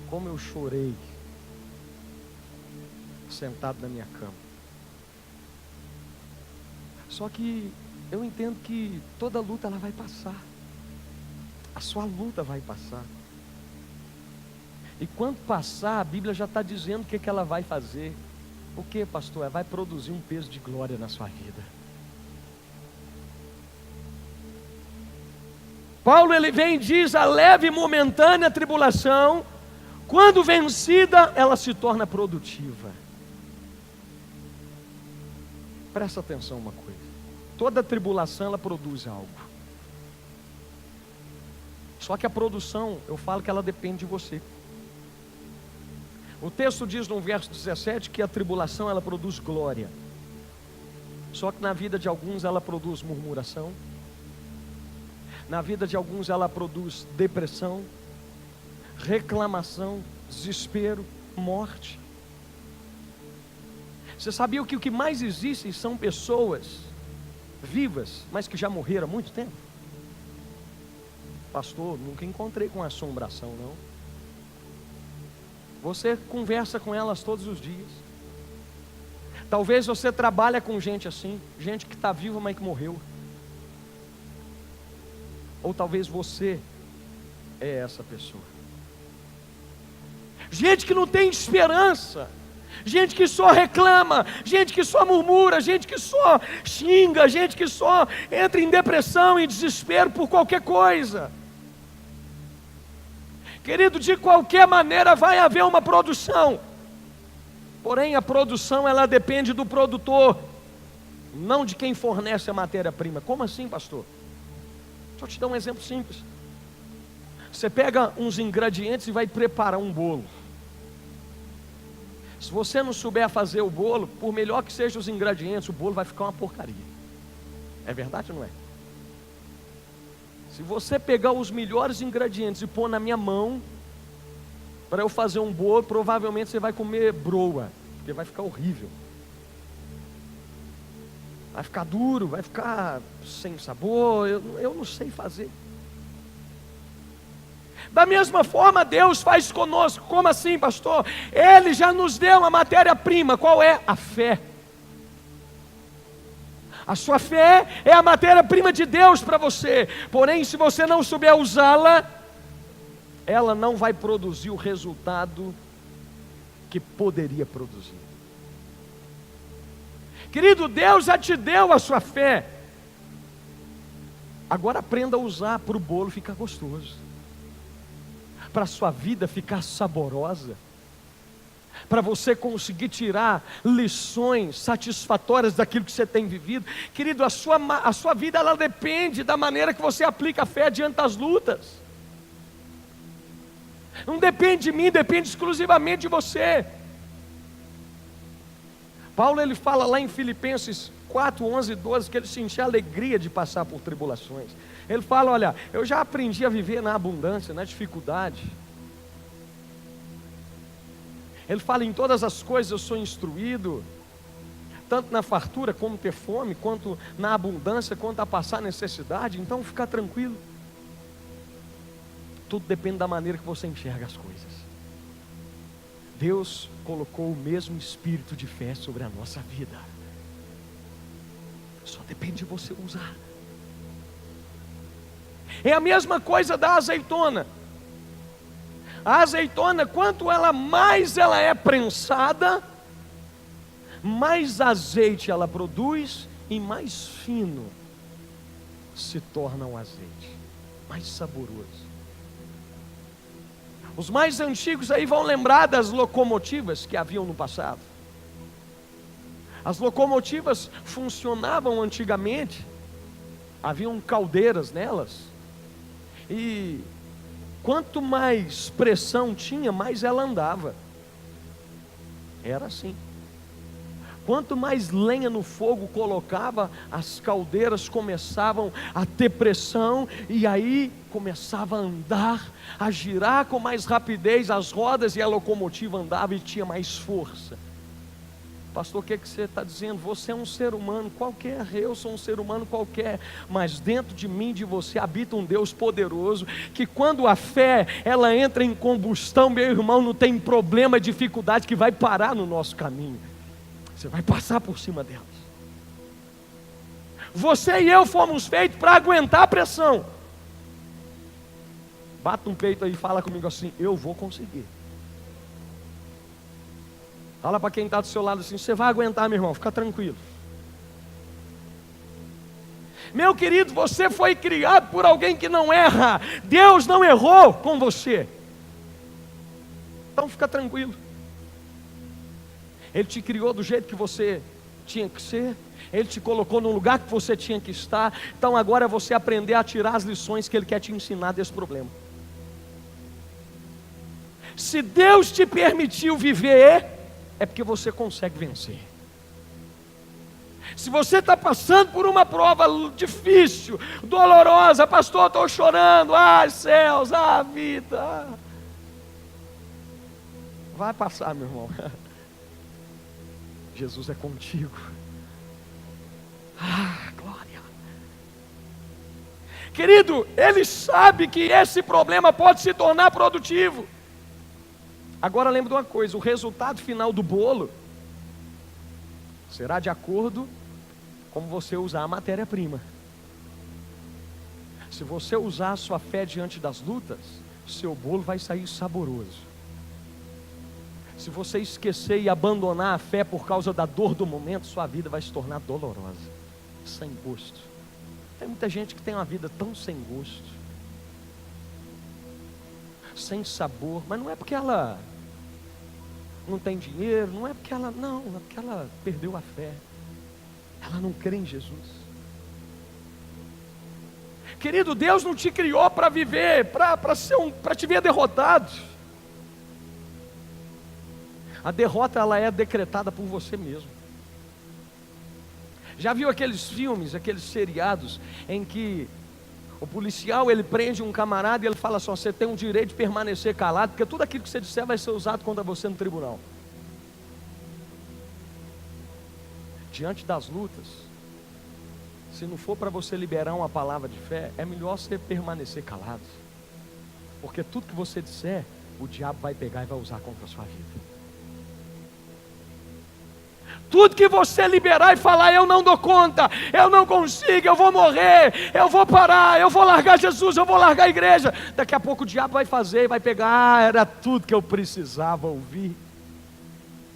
Como eu chorei, sentado na minha cama. Só que eu entendo que toda luta ela vai passar. A sua luta vai passar. E quando passar, a Bíblia já está dizendo o que ela vai fazer. O que, pastor? Vai produzir um peso de glória na sua vida. Paulo ele vem e diz: a leve e momentânea tribulação, quando vencida, ela se torna produtiva. Presta atenção uma coisa. Toda tribulação ela produz algo. Só que a produção, eu falo que ela depende de você. O texto diz no verso 17 que a tribulação ela produz glória. Só que na vida de alguns ela produz murmuração. Na vida de alguns ela produz depressão, reclamação, desespero, morte. Você sabia que o que mais existe são pessoas vivas, mas que já morreram há muito tempo? Pastor, nunca encontrei com assombração, não. Você conversa com elas todos os dias. Talvez você trabalhe com gente assim, gente que está viva, mas que morreu. Ou talvez você é essa pessoa. Gente que não tem esperança, gente que só reclama, gente que só murmura, gente que só xinga, gente que só entra em depressão e desespero por qualquer coisa. Querido, de qualquer maneira vai haver uma produção. Porém a produção ela depende do produtor, não de quem fornece a matéria-prima. Como assim, pastor? Deixa eu te dar um exemplo simples. Você pega uns ingredientes e vai preparar um bolo. Se você não souber fazer o bolo, por melhor que sejam os ingredientes, o bolo vai ficar uma porcaria. É verdade ou não é? Se você pegar os melhores ingredientes e pôr na minha mão para eu fazer um bolo, provavelmente você vai comer broa, porque vai ficar horrível. Vai ficar duro, vai ficar sem sabor, eu não sei fazer. Da mesma forma Deus faz conosco. Como assim, pastor? Ele já nos deu uma matéria-prima. Qual é? A fé. A sua fé é a matéria-prima de Deus para você. Porém, se você não souber usá-la, ela não vai produzir o resultado que poderia produzir. Querido, Deus já te deu a sua fé. Agora aprenda a usar para o bolo ficar gostoso, para a sua vida ficar saborosa, para você conseguir tirar lições satisfatórias daquilo que você tem vivido. Querido, a sua vida ela depende da maneira que você aplica a fé diante das lutas. Não depende de mim, depende exclusivamente de você. Paulo ele fala lá em Filipenses 4, 11 e 12 que ele sentia alegria de passar por tribulações. Ele fala, olha, eu já aprendi a viver na abundância, na dificuldade. Ele fala, em todas as coisas eu sou instruído, tanto na fartura como ter fome, quanto na abundância, quanto a passar necessidade. Então fica tranquilo. Tudo depende da maneira que você enxerga as coisas. Deus colocou o mesmo espírito de fé sobre a nossa vida. Só depende de você usar. É a mesma coisa da azeitona. A azeitona, quanto mais ela é prensada, mais azeite ela produz e mais fino se torna o azeite, mais saboroso. Os mais antigos aí vão lembrar das locomotivas que haviam no passado. As locomotivas funcionavam antigamente, haviam caldeiras nelas, e quanto mais pressão tinha, mais ela andava. Era assim. Quanto mais lenha no fogo colocava, as caldeiras começavam a ter pressão, e aí começava a andar, a girar com mais rapidez as rodas, e a locomotiva andava e tinha mais força. Pastor, o que você está dizendo? Você é um ser humano qualquer, eu sou um ser humano qualquer, mas dentro de mim, de você, habita um Deus poderoso, que quando a fé, ela entra em combustão, meu irmão, não tem problema, dificuldade que vai parar no nosso caminho. Você vai passar por cima delas. Você e eu fomos feitos para aguentar a pressão. Bata um peito aí e fala comigo assim, eu vou conseguir. Fala para quem está do seu lado assim, você vai aguentar, meu irmão, fica tranquilo. Meu querido, você foi criado por alguém que não erra. Deus não errou com você. Então fica tranquilo. Ele te criou do jeito que você tinha que ser. Ele te colocou no lugar que você tinha que estar. Então agora é você aprender a tirar as lições que Ele quer te ensinar desse problema. Se Deus te permitiu viver, é porque você consegue vencer. Se você está passando por uma prova difícil, dolorosa, pastor, estou chorando, ai céus, vida, vai passar, meu irmão. Jesus é contigo. Glória. Querido, Ele sabe que esse problema pode se tornar produtivo. Agora lembre de uma coisa: o resultado final do bolo será de acordo com como você usar a matéria-prima. Se você usar a sua fé diante das lutas, seu bolo vai sair saboroso. Se você esquecer e abandonar a fé por causa da dor do momento, sua vida vai se tornar dolorosa, sem gosto. Tem muita gente que tem uma vida tão sem gosto, sem sabor, mas não é porque ela não tem dinheiro, não é porque ela, não, é porque ela perdeu a fé. Ela não crê em Jesus. Querido, Deus não te criou para viver, para te ver derrotado. A derrota, ela é decretada por você mesmo. Já viu aqueles filmes, aqueles seriados em que o policial, ele prende um camarada e ele fala assim: você tem o direito de permanecer calado, porque tudo aquilo que você disser vai ser usado contra você no tribunal. Diante das lutas, se não for para você liberar uma palavra de fé, é melhor você permanecer calado, porque tudo que você disser, o diabo vai pegar e vai usar contra a sua vida. Tudo que você liberar e falar: eu não dou conta, eu não consigo, eu vou morrer, eu vou parar, eu vou largar Jesus, eu vou largar a igreja, daqui a pouco o diabo vai fazer e vai pegar: era tudo que eu precisava ouvir.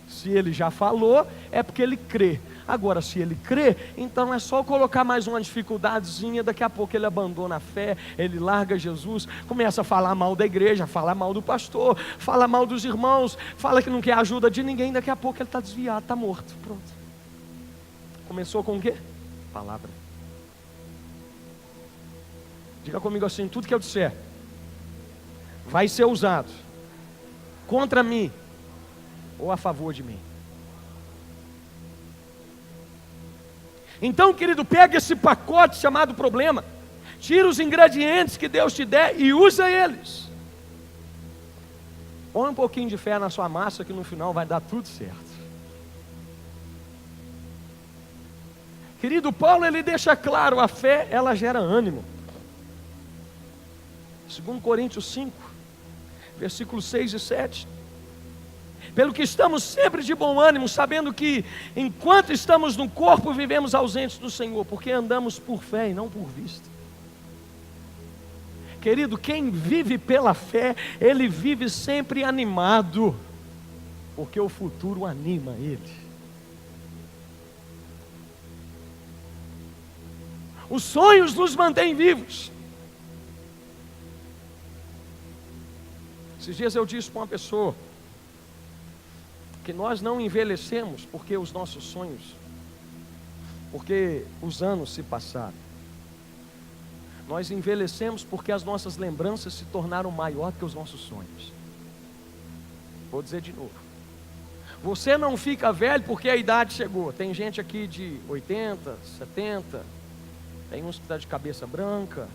Se ele já falou, é porque ele crê. Agora, se ele crê, então é só colocar mais uma dificuldadezinha, daqui a pouco ele abandona a fé, ele larga Jesus, começa a falar mal da igreja, fala mal do pastor, fala mal dos irmãos, fala que não quer ajuda de ninguém, daqui a pouco ele está desviado, está morto, pronto. Começou com o quê? Palavra. Diga comigo assim: tudo que eu disser vai ser usado contra mim ou a favor de mim. Então, querido, pega esse pacote chamado problema, tira os ingredientes que Deus te der e usa eles. Põe um pouquinho de fé na sua massa, que no final vai dar tudo certo. Querido, Paulo, ele deixa claro: a fé, ela gera ânimo. 2 Coríntios 5, versículos 6 e 7. Pelo que estamos sempre de bom ânimo, sabendo que enquanto estamos no corpo, vivemos ausentes do Senhor, porque andamos por fé e não por vista. Querido, quem vive pela fé, ele vive sempre animado, porque o futuro anima ele. Os sonhos nos mantêm vivos. Esses dias eu disse para uma pessoa que nós não envelhecemos porque os nossos sonhos, porque os anos se passaram. Nós envelhecemos porque as nossas lembranças se tornaram maior que os nossos sonhos. Vou dizer de novo: você não fica velho porque a idade chegou. Tem gente aqui de 80, 70, tem uns que estão de cabeça branca,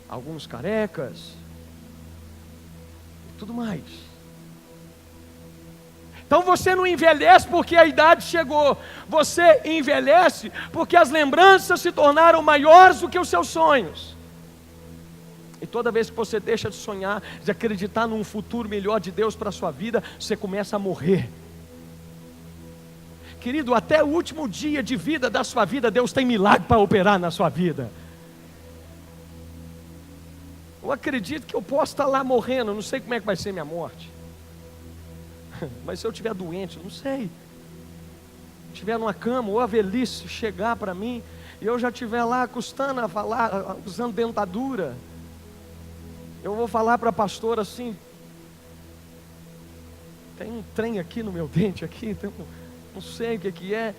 alguns carecas, e tudo mais. Então você não envelhece porque a idade chegou, você envelhece porque as lembranças se tornaram maiores do que os seus sonhos. E toda vez que você deixa de sonhar, de acreditar num futuro melhor de Deus para a sua vida, você começa a morrer. Querido, até o último dia de vida da sua vida, Deus tem milagre para operar na sua vida. Eu acredito que eu posso estar lá morrendo, eu não sei como é que vai ser minha morte. Mas se eu estiver doente, não sei, estiver numa cama, ou a velhice chegar para mim, e eu já estiver lá custando a falar, usando dentadura, eu vou falar para a pastora assim: tem um trem aqui no meu dente, aqui, então, não sei o que é.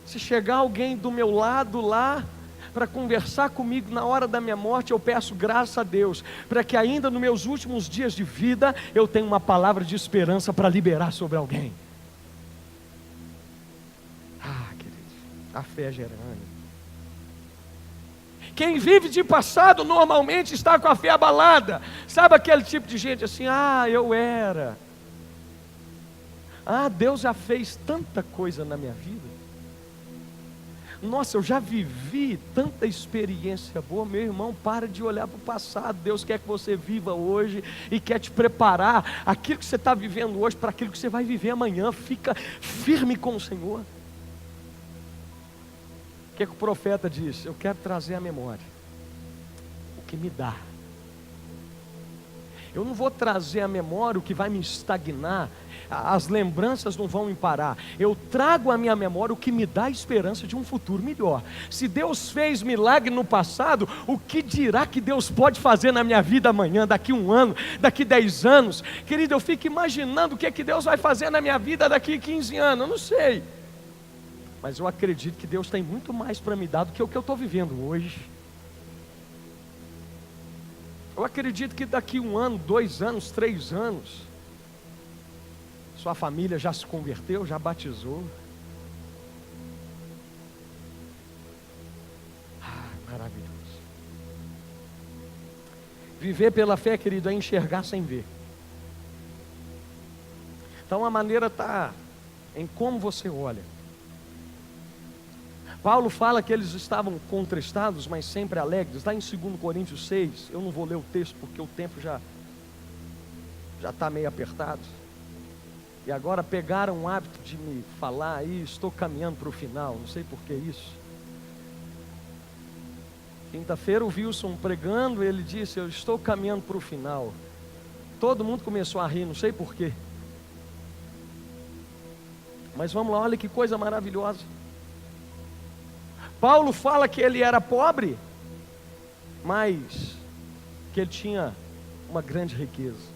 Se chegar alguém do meu lado lá para conversar comigo na hora da minha morte, eu peço graça a Deus, para que ainda nos meus últimos dias de vida, eu tenha uma palavra de esperança para liberar sobre alguém. Querido, a fé gera ânimo. Quem vive de passado normalmente está com a fé abalada. Sabe aquele tipo de gente assim, eu era. Deus já fez tanta coisa na minha vida. Nossa, eu já vivi tanta experiência boa. Meu irmão, para de olhar para o passado. Deus quer que você viva hoje e quer te preparar aquilo que você está vivendo hoje para aquilo que você vai viver amanhã. Fica firme com o Senhor. O que o profeta disse? Eu quero trazer à memória o que me dá. Eu não vou trazer à memória o que vai me estagnar. As lembranças não vão me parar. Eu trago à minha memória o que me dá esperança de um futuro melhor. Se Deus fez milagre no passado, o que dirá que Deus pode fazer na minha vida amanhã, daqui 1 ano, daqui 10 anos? Querido, eu fico imaginando o que é que Deus vai fazer na minha vida daqui 15 anos. Eu não sei. Mas eu acredito que Deus tem muito mais para me dar do que o que eu estou vivendo hoje. Eu acredito que daqui 1 ano, 2 anos, 3 anos, sua família já se converteu, já batizou. Maravilhoso. Viver pela fé, querido, é enxergar sem ver. Então a maneira está em como você olha. Paulo fala que eles estavam contristados, mas sempre alegres. Lá em 2 Coríntios 6, eu não vou ler o texto porque o tempo já está meio apertado. E agora pegaram o hábito de me falar aí, estou caminhando para o final, não sei por que isso. Quinta-feira o Wilson pregando, ele disse, eu estou caminhando para o final. Todo mundo começou a rir, não sei por quê. Mas vamos lá, olha que coisa maravilhosa. Paulo fala que ele era pobre, mas que ele tinha uma grande riqueza.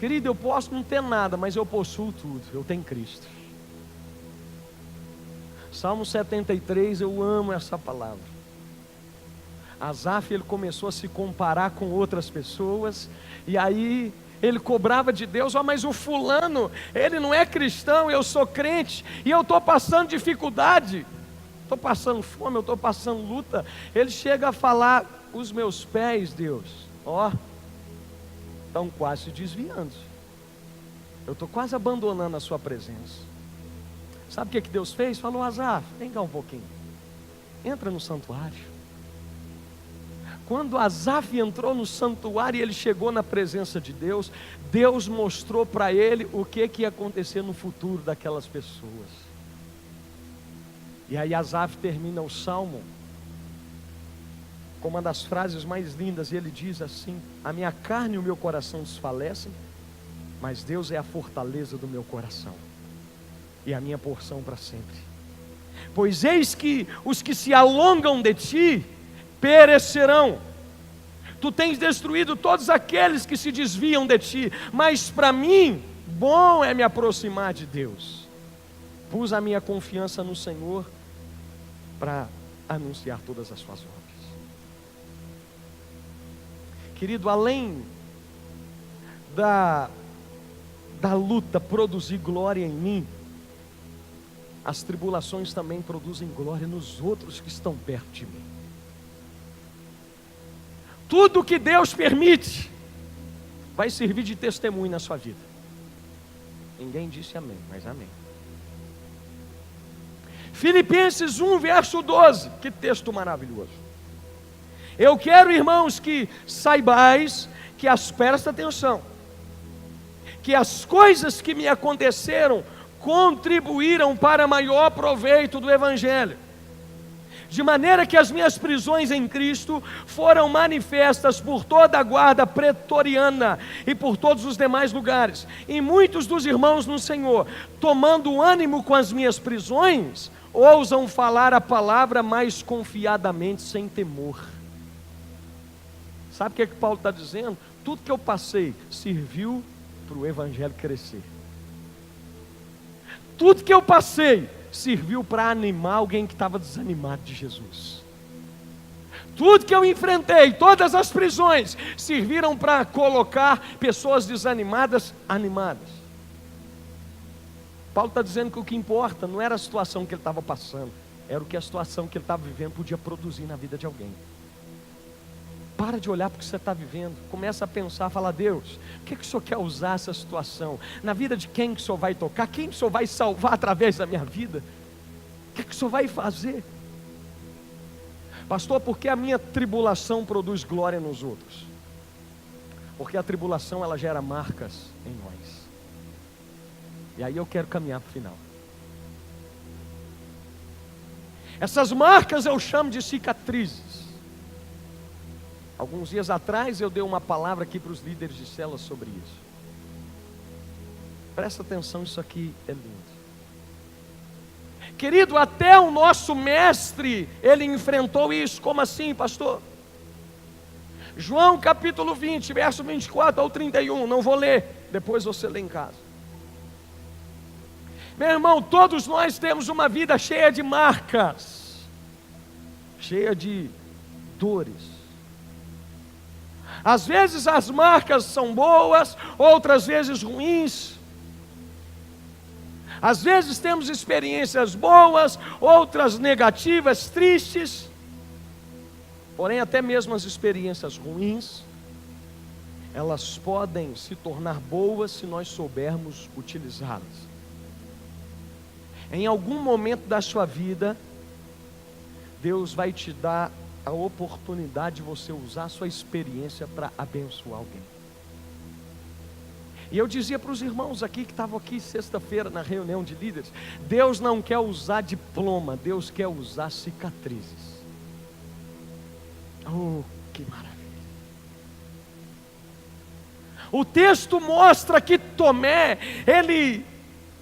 Querido, eu posso não ter nada, mas eu possuo tudo, eu tenho Cristo. Salmo 73, eu amo essa palavra. Asaf, ele começou a se comparar com outras pessoas, e aí ele cobrava de Deus, mas o fulano, ele não é cristão, eu sou crente, e eu estou passando dificuldade, estou passando fome, eu estou passando luta. Ele chega a falar, os meus pés, Deus, estão quase se desviando, eu estou quase abandonando a sua presença. Sabe o que Deus fez? Falou, Asaf, vem cá um pouquinho, entra no santuário. Quando Asaf entrou no santuário e ele chegou na presença de Deus, Deus mostrou para ele o que ia acontecer no futuro daquelas pessoas. E aí Asaf termina o salmo com uma das frases mais lindas, e ele diz assim: a minha carne e o meu coração desfalecem, mas Deus é a fortaleza do meu coração e a minha porção para sempre. Pois eis que os que se alongam de ti perecerão. Tu tens destruído todos aqueles que se desviam de ti, mas para mim, bom é me aproximar de Deus. Pus a minha confiança no Senhor para anunciar todas as suas obras. Querido, além da luta produzir glória em mim, as tribulações também produzem glória nos outros que estão perto de mim. Tudo que Deus permite vai servir de testemunho na sua vida. Ninguém disse amém, mas amém. Filipenses 1, verso 12, que texto maravilhoso. Eu quero, irmãos, que saibais que presta atenção, que as coisas que me aconteceram contribuíram para maior proveito do Evangelho, de maneira que as minhas prisões em Cristo foram manifestas por toda a guarda pretoriana e por todos os demais lugares. E muitos dos irmãos no Senhor, tomando ânimo com as minhas prisões, ousam falar a palavra mais confiadamente, sem temor. Sabe o que Paulo está dizendo? Tudo que eu passei serviu para o Evangelho crescer. Tudo que eu passei serviu para animar alguém que estava desanimado de Jesus. Tudo que eu enfrentei, todas as prisões, serviram para colocar pessoas desanimadas, animadas. Paulo está dizendo que o que importa não era a situação que ele estava passando, era o que a situação que ele estava vivendo podia produzir na vida de alguém. Para de olhar para o que você está vivendo, começa a pensar, fala: Deus, o que o Senhor quer usar essa situação? Na vida de quem que o Senhor vai tocar? Quem que o Senhor vai salvar através da minha vida? O que o Senhor vai fazer? Pastor, por que a minha tribulação produz glória nos outros? Porque a tribulação, ela gera marcas em nós. E aí eu quero caminhar para o final. Essas marcas eu chamo de cicatrizes. Alguns dias atrás eu dei uma palavra aqui para os líderes de célula sobre isso. Presta atenção, isso aqui é lindo. Querido, até o nosso mestre, ele enfrentou isso. Como assim, pastor? João capítulo 20, verso 24 ao 31, não vou ler, depois você lê em casa. Meu irmão, todos nós temos uma vida cheia de marcas, cheia de dores. Às vezes as marcas são boas, outras vezes ruins. Às vezes temos experiências boas, outras negativas, tristes. Porém, até mesmo as experiências ruins, elas podem se tornar boas se nós soubermos utilizá-las. Em algum momento da sua vida, Deus vai te dar a oportunidade de você usar a sua experiência para abençoar alguém. E eu dizia para os irmãos aqui que estavam aqui sexta-feira na reunião de líderes: Deus não quer usar diploma, Deus quer usar cicatrizes. Oh, que maravilha! O texto mostra que Tomé, ele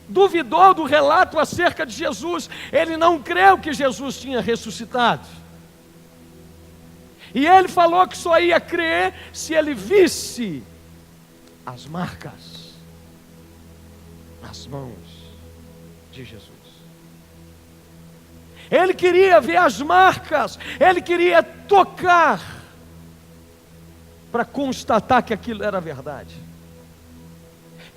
duvidou do relato acerca de Jesus, ele não creu que Jesus tinha ressuscitado. E ele falou que só ia crer se ele visse as marcas nas mãos de Jesus. Ele queria ver as marcas, ele queria tocar, para constatar que aquilo era verdade.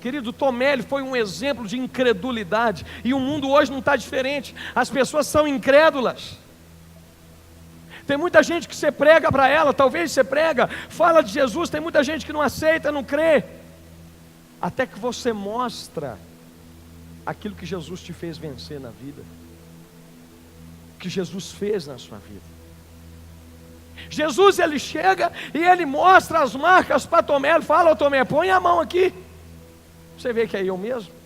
Querido, Tomé, ele foi um exemplo de incredulidade, e o mundo hoje não está diferente. As pessoas são incrédulas. Tem muita gente que você prega para ela, talvez você prega, fala de Jesus, tem muita gente que não aceita, não crê, até que você mostra aquilo que Jesus te fez vencer na vida, que Jesus fez na sua vida. Jesus, ele chega e ele mostra as marcas para Tomé. Ele fala: ô Tomé, põe a mão aqui, você vê que é eu mesmo.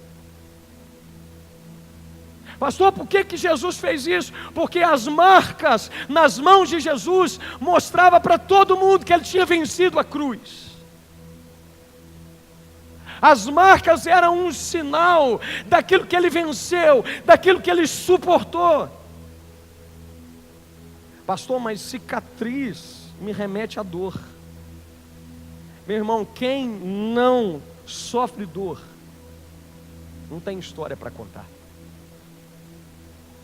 Pastor, por que Jesus fez isso? Porque as marcas nas mãos de Jesus mostrava para todo mundo que ele tinha vencido a cruz. As marcas eram um sinal daquilo que ele venceu, daquilo que ele suportou. Pastor, mas cicatriz me remete à dor. Meu irmão, quem não sofre dor, não tem história para contar.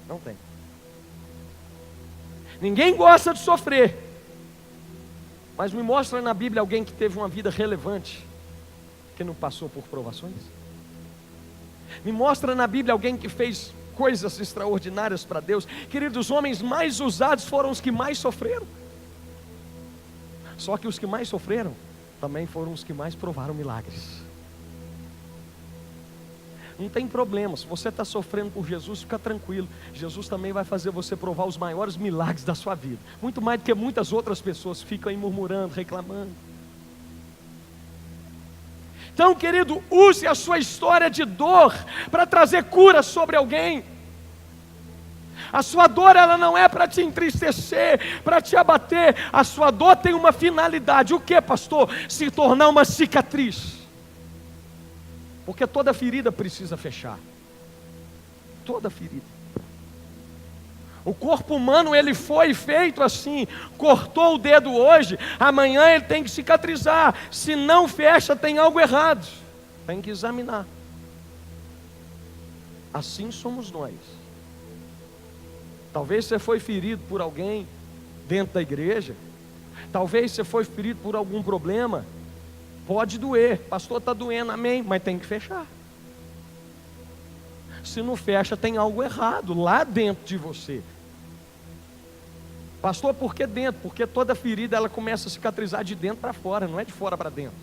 Não tem. Ninguém gosta de sofrer, mas me mostra na Bíblia alguém que teve uma vida relevante, que não passou por provações. Me mostra na Bíblia alguém que fez coisas extraordinárias para Deus. Queridos, os homens mais usados foram os que mais sofreram. Só que os que mais sofreram também foram os que mais provaram milagres. Não tem problema, se você está sofrendo por Jesus, fica tranquilo. Jesus também vai fazer você provar os maiores milagres da sua vida, muito mais do que muitas outras pessoas ficam aí murmurando, reclamando. Então, querido, use a sua história de dor para trazer cura sobre alguém. A sua dor, ela não é para te entristecer, para te abater. A sua dor tem uma finalidade. O que, pastor? Se tornar uma cicatriz. Porque toda ferida precisa fechar. Toda ferida. O corpo humano, ele foi feito assim. Cortou o dedo hoje, amanhã ele tem que cicatrizar. Se não fecha, tem algo errado. Tem que examinar. Assim somos nós. Talvez você foi ferido por alguém dentro da igreja. Talvez você foi ferido por algum problema. Pode doer, pastor, está doendo, amém, mas tem que fechar. Se não fecha, tem algo errado lá dentro de você. Pastor, por que dentro? Porque toda ferida ela começa a cicatrizar de dentro para fora, não é de fora para dentro.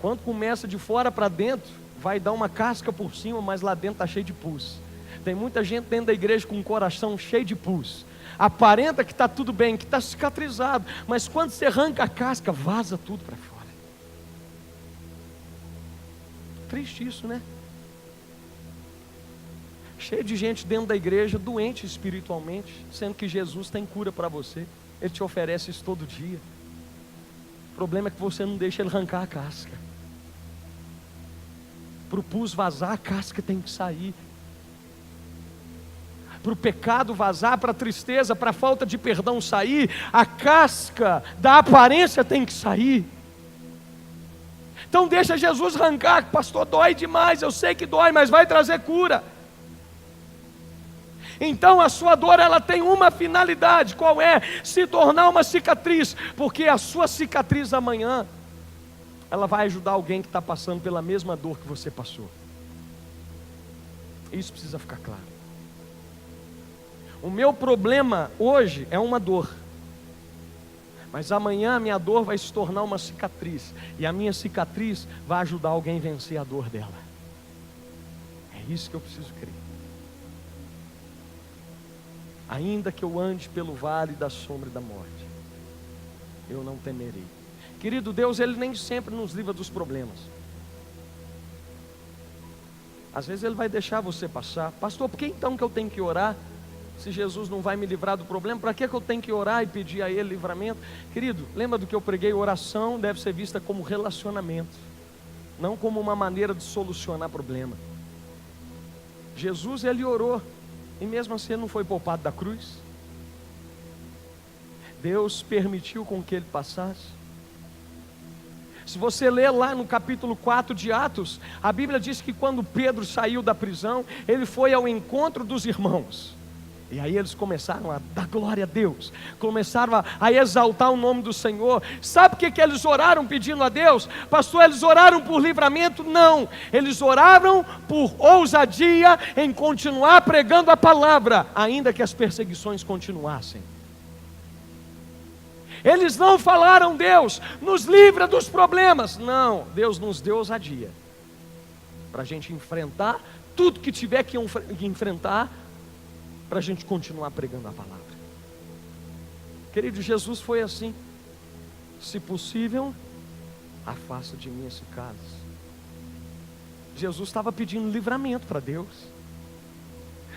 Quando começa de fora para dentro, vai dar uma casca por cima, mas lá dentro está cheio de pus. Tem muita gente dentro da igreja com o coração cheio de pus. Aparenta que está tudo bem, que está cicatrizado, mas quando você arranca a casca, vaza tudo para fora. Triste isso, né? Cheio de gente dentro da igreja, doente espiritualmente, sendo que Jesus tem cura para você. Ele te oferece isso todo dia. O problema é que você não deixa ele arrancar a casca. Para o pus vazar, a casca tem que sair. Para o pecado vazar, para a tristeza, para a falta de perdão sair, a casca da aparência tem que sair. Então deixa Jesus arrancar. Pastor, dói demais, eu sei que dói, mas vai trazer cura. Então a sua dor ela tem uma finalidade, qual é? Se tornar uma cicatriz, porque a sua cicatriz amanhã, ela vai ajudar alguém que está passando pela mesma dor que você passou. Isso precisa ficar claro. O meu problema hoje é uma dor, mas amanhã a minha dor vai se tornar uma cicatriz, e a minha cicatriz vai ajudar alguém a vencer a dor dela. É isso que eu preciso crer. Ainda que eu ande pelo vale da sombra da morte, eu não temerei. Querido Deus, Ele nem sempre nos livra dos problemas. Às vezes Ele vai deixar você passar. Pastor, por que então que eu tenho que orar? Se Jesus não vai me livrar do problema, para que eu tenho que orar e pedir a Ele livramento? Querido, lembra do que eu preguei? Oração deve ser vista como relacionamento, não como uma maneira de solucionar problema. Jesus, Ele orou, e mesmo assim Ele não foi poupado da cruz. Deus permitiu com que Ele passasse. Se você ler lá no capítulo 4 de Atos, a Bíblia diz que quando Pedro saiu da prisão, ele foi ao encontro dos irmãos. E aí eles começaram a dar glória a Deus, começaram a exaltar o nome do Senhor. Sabe o que eles oraram pedindo a Deus? Pastor, eles oraram por livramento? Não, eles oraram por ousadia em continuar pregando a palavra, ainda que as perseguições continuassem. Eles não falaram: Deus, nos livra dos problemas. Não, Deus nos deu ousadia para a gente enfrentar tudo que tiver que enfrentar, para a gente continuar pregando a palavra. Querido, Jesus foi assim: se possível, afasta de mim esse cálice. Jesus estava pedindo livramento para Deus.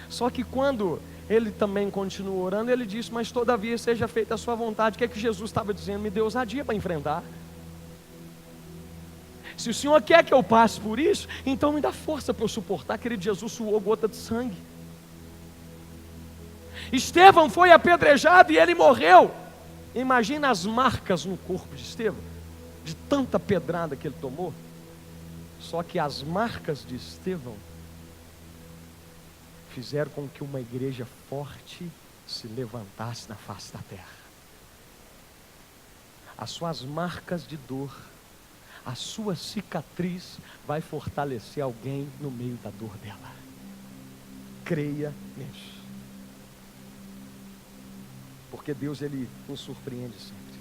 Só que quando ele também continuou orando, ele disse: mas todavia seja feita a sua vontade. O que é que Jesus estava dizendo? Me dê ousadia para enfrentar. Se o Senhor quer que eu passe por isso, então me dá força para eu suportar. Querido, Jesus suou gota de sangue. Estevão foi apedrejado e ele morreu. Imagina as marcas no corpo de Estevão, de tanta pedrada que ele tomou. Só que as marcas de Estevão fizeram com que uma igreja forte se levantasse na face da terra. As suas marcas de dor, a sua cicatriz vai fortalecer alguém no meio da dor dela. Creia nisso. Porque Deus, Ele nos surpreende sempre.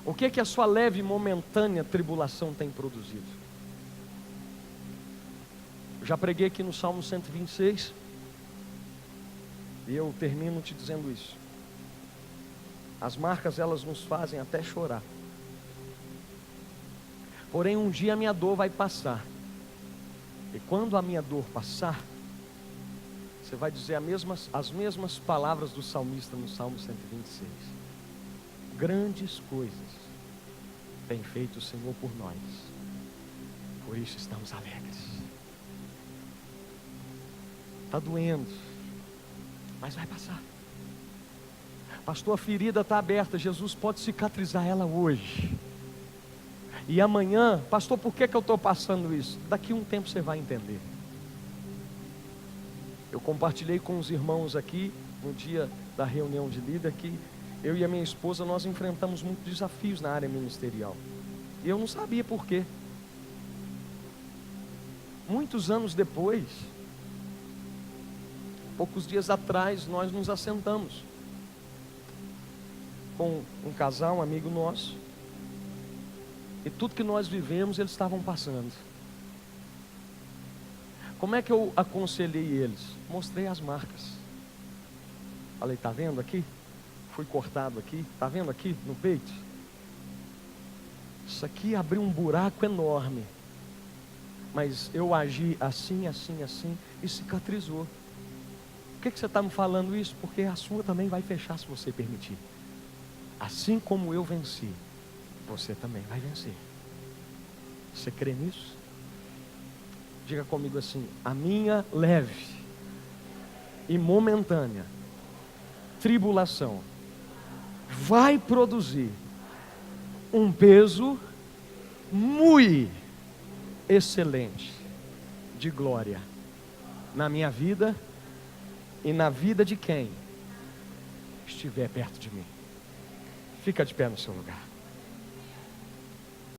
O que a sua leve e momentânea tribulação tem produzido? Eu já preguei aqui no Salmo 126, e eu termino te dizendo isso. As marcas, elas nos fazem até chorar. Porém, um dia a minha dor vai passar. E quando a minha dor passar, você vai dizer as mesmas palavras do salmista no Salmo 126. Grandes coisas tem feito o Senhor por nós, por isso estamos alegres. Está doendo, mas vai passar. Pastor, a ferida está aberta, Jesus pode cicatrizar ela hoje. E amanhã, pastor, por que eu estou passando isso? Daqui a um tempo você vai entender. Eu compartilhei com os irmãos aqui, no dia da reunião de líder, que eu e a minha esposa, nós enfrentamos muitos desafios na área ministerial. E eu não sabia por quê. Muitos anos depois, poucos dias atrás, nós nos assentamos com um casal, um amigo nosso, e tudo que nós vivemos, eles estavam passando. Como é que eu aconselhei eles? Mostrei as marcas. Falei, tá vendo aqui? Fui cortado aqui, tá vendo aqui no peito? Isso aqui abriu um buraco enorme. Mas eu agi assim, assim, assim, e cicatrizou. Por que você está me falando isso? Porque a sua também vai fechar se você permitir. Assim como eu venci, você também vai vencer. Você crê nisso? Diga comigo assim: a minha leve e momentânea tribulação vai produzir um peso muito excelente de glória na minha vida e na vida de quem estiver perto de mim. Fica de pé no seu lugar.